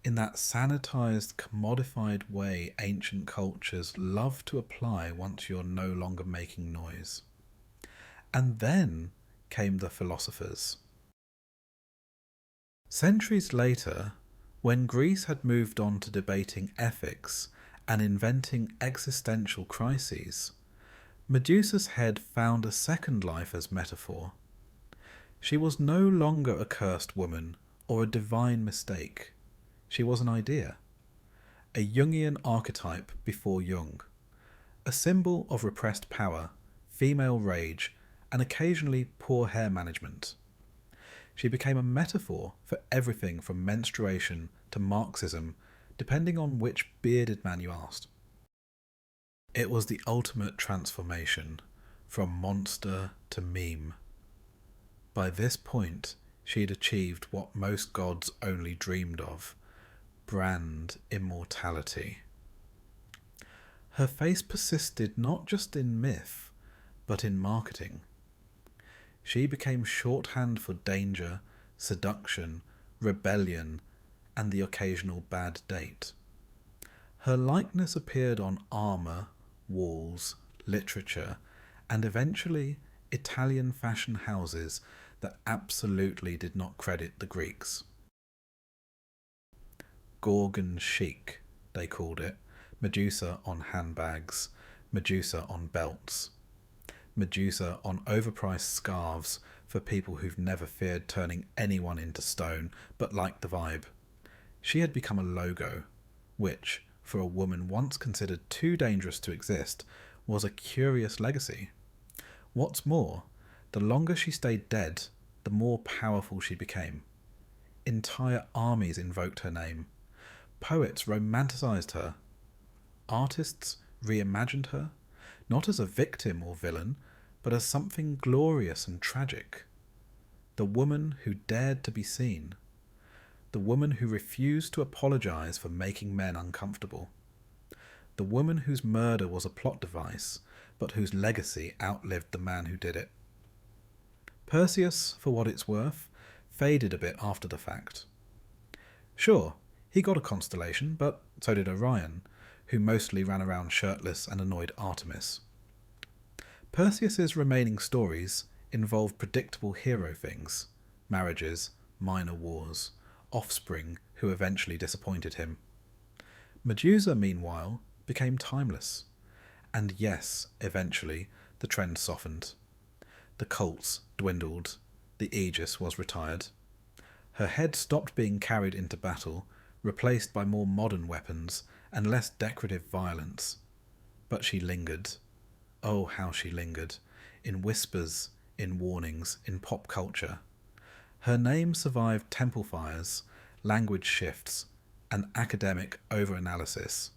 in that sanitized, commodified way ancient cultures love to apply once you're no longer making noise. And then came the philosophers. Centuries later, when Greece had moved on to debating ethics and inventing existential crises, Medusa's head found a second life as metaphor. She was no longer a cursed woman or a divine mistake. She was an idea, a Jungian archetype before Jung, a symbol of repressed power, female rage, and occasionally poor hair management. She became a metaphor for everything from menstruation to Marxism, depending on which bearded man you asked. It was the ultimate transformation, from monster to meme. By this point, she had achieved what most gods only dreamed of: brand immortality. Her face persisted not just in myth, but in marketing. She became shorthand for danger, seduction, rebellion, and the occasional bad date. Her likeness appeared on armour, walls, literature, and eventually Italian fashion houses that absolutely did not credit the Greeks. Gorgon chic, they called it. Medusa on handbags, Medusa on belts, Medusa on overpriced scarves for people who've never feared turning anyone into stone but liked the vibe. She had become a logo, which, for a woman once considered too dangerous to exist, was a curious legacy. What's more, the longer she stayed dead, the more powerful she became. Entire armies invoked her name. Poets romanticized her. Artists reimagined her, not as a victim or villain, but as something glorious and tragic. The woman who dared to be seen. The woman who refused to apologize for making men uncomfortable. The woman whose murder was a plot device, but whose legacy outlived the man who did it. Perseus, for what it's worth, faded a bit after the fact. Sure, he got a constellation, but so did Orion, who mostly ran around shirtless and annoyed Artemis. Perseus's remaining stories involved predictable hero things: marriages, minor wars, offspring who eventually disappointed him. Medusa, meanwhile, became timeless. And yes, eventually, the trend softened. The cults dwindled. The Aegis was retired. Her head stopped being carried into battle, replaced by more modern weapons and less decorative violence. But she lingered. Oh, how she lingered. In whispers, in warnings, in pop culture. Her name survived temple fires, language shifts, and academic over-analysis.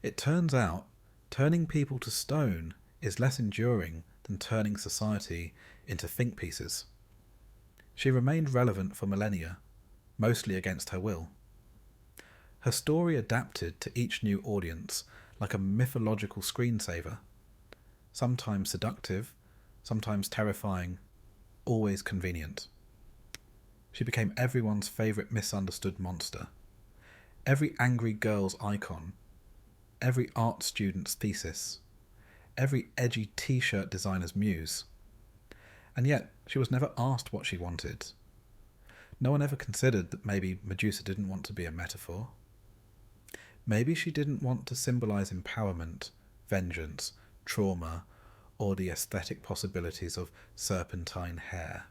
It turns out, turning people to stone is less enduring than turning society into think pieces. She remained relevant for millennia, mostly against her will. Her story adapted to each new audience like a mythological screensaver, sometimes seductive, sometimes terrifying, always convenient. She became everyone's favourite misunderstood monster, every angry girl's icon, every art student's thesis, every edgy t-shirt designer's muse. And yet, she was never asked what she wanted. No one ever considered that maybe Medusa didn't want to be a metaphor. Maybe she didn't want to symbolise empowerment, vengeance, trauma, or the aesthetic possibilities of serpentine hair.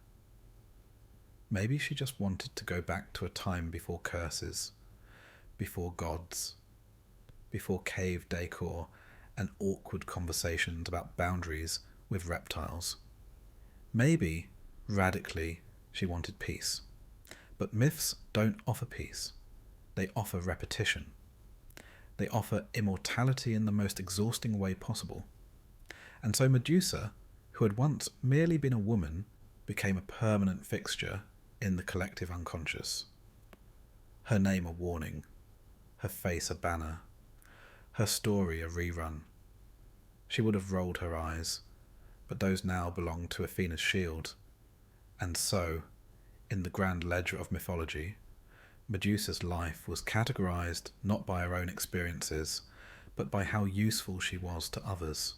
Maybe she just wanted to go back to a time before curses, before gods, before cave decor and awkward conversations about boundaries with reptiles. Maybe, radically, she wanted peace. But myths don't offer peace. They offer repetition. They offer immortality in the most exhausting way possible. And so Medusa, who had once merely been a woman, became a permanent fixture in the collective unconscious. Her name a warning, her face a banner, her story a rerun. She would have rolled her eyes, but those now belonged to Athena's shield. And so, in the grand ledger of mythology, Medusa's life was categorized not by her own experiences, but by how useful she was to others,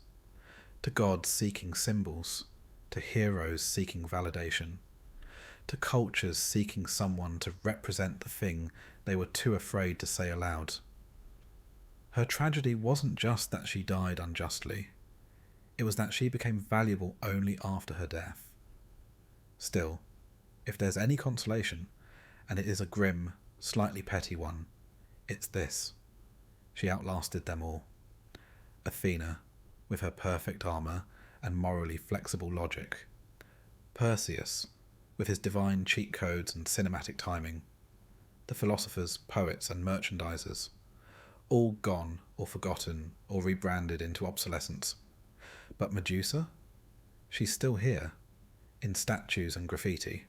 to gods seeking symbols, to heroes seeking validation, to cultures seeking someone to represent the thing they were too afraid to say aloud. Her tragedy wasn't just that she died unjustly. It was that she became valuable only after her death. Still, if there's any consolation, and it is a grim, slightly petty one, it's this. She outlasted them all. Athena, with her perfect armour and morally flexible logic. Perseus, with his divine cheat codes and cinematic timing. The philosophers, poets and merchandisers. All gone or forgotten or rebranded into obsolescence. But Medusa? She's still here, in statues and graffiti,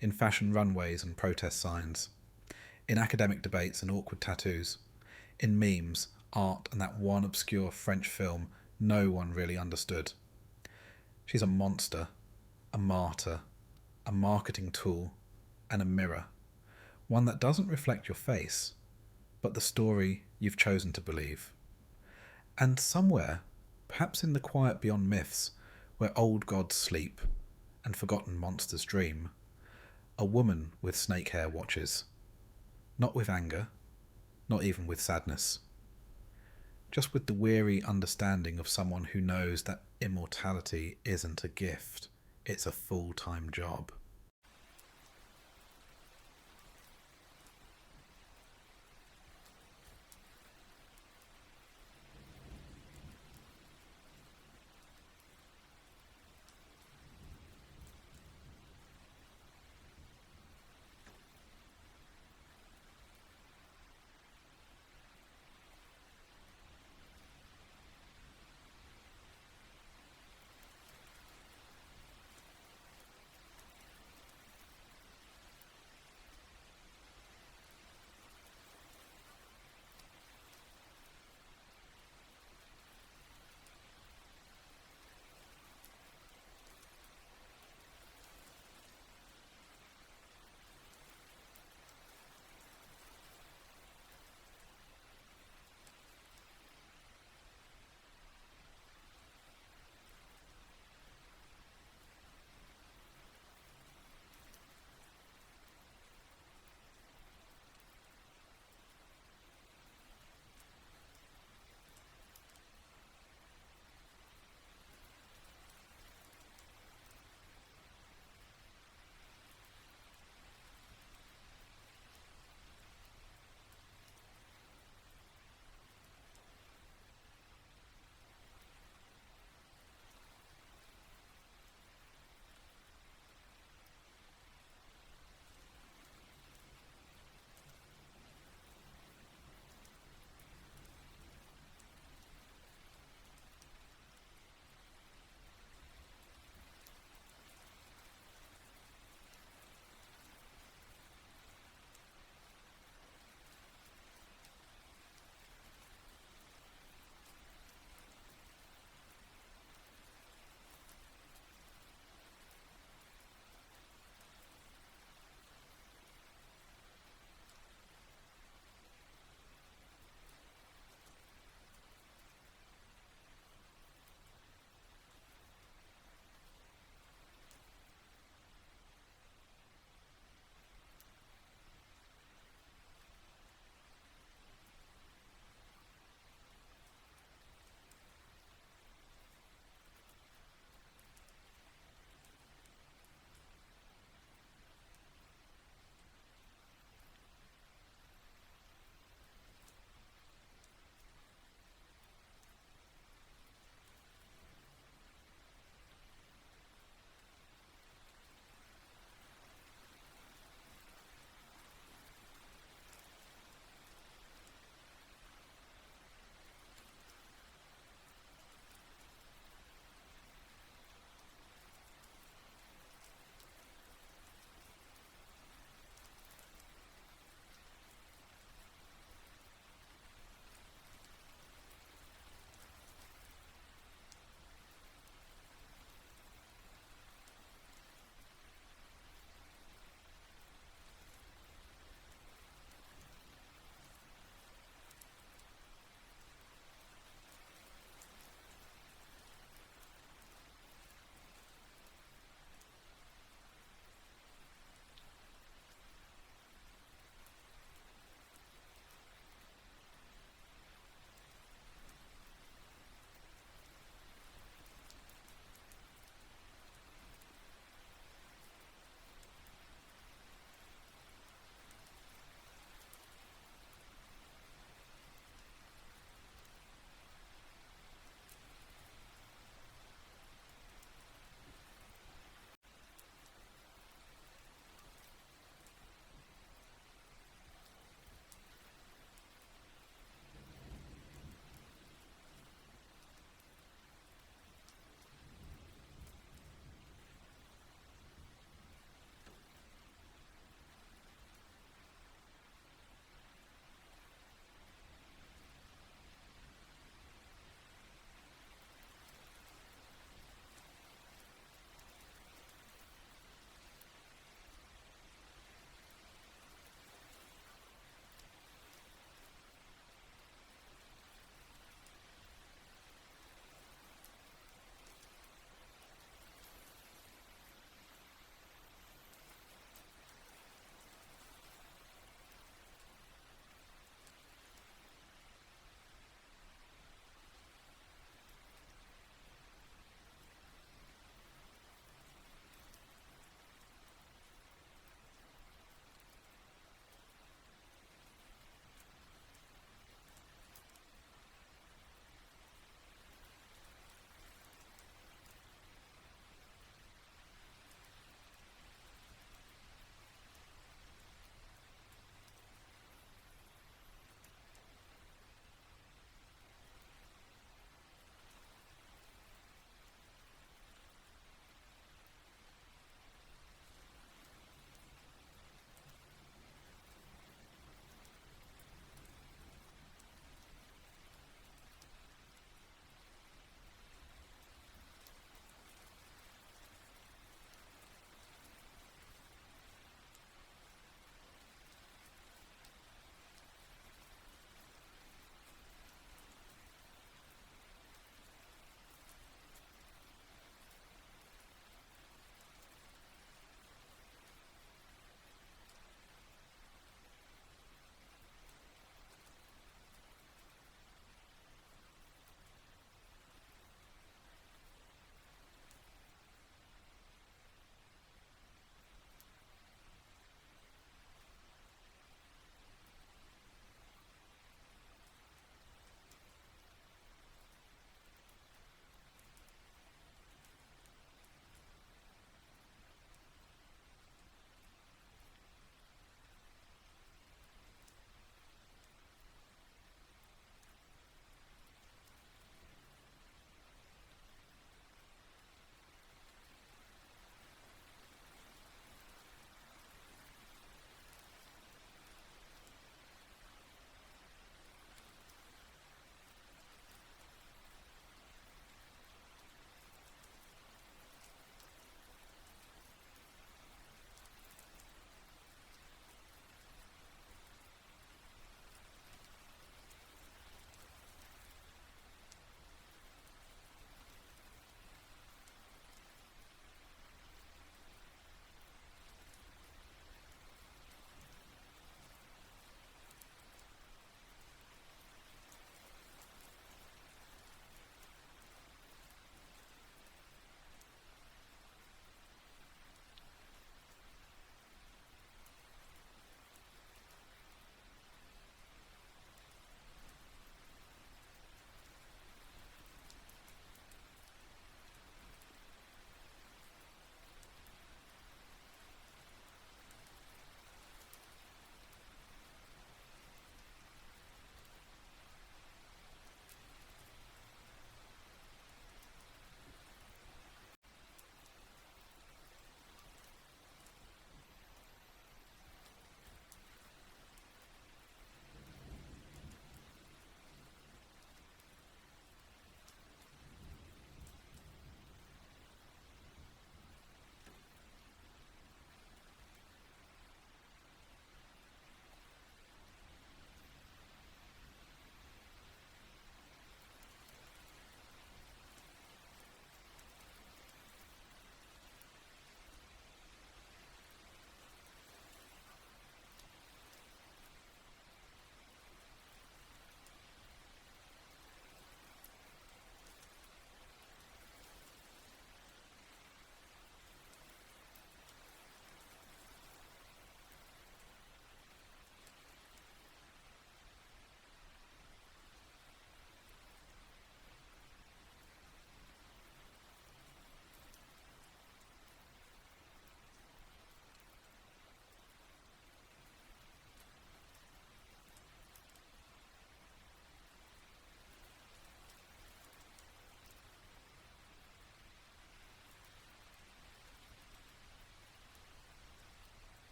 in fashion runways and protest signs, in academic debates and awkward tattoos, in memes, art and that one obscure French film no one really understood. She's a monster, a martyr, a marketing tool, and a mirror, one that doesn't reflect your face, but the story you've chosen to believe. And somewhere, perhaps in the quiet beyond myths, where old gods sleep and forgotten monsters dream, a woman with snake hair watches. Not with anger, not even with sadness. Just with the weary understanding of someone who knows that immortality isn't a gift, it's a full-time job.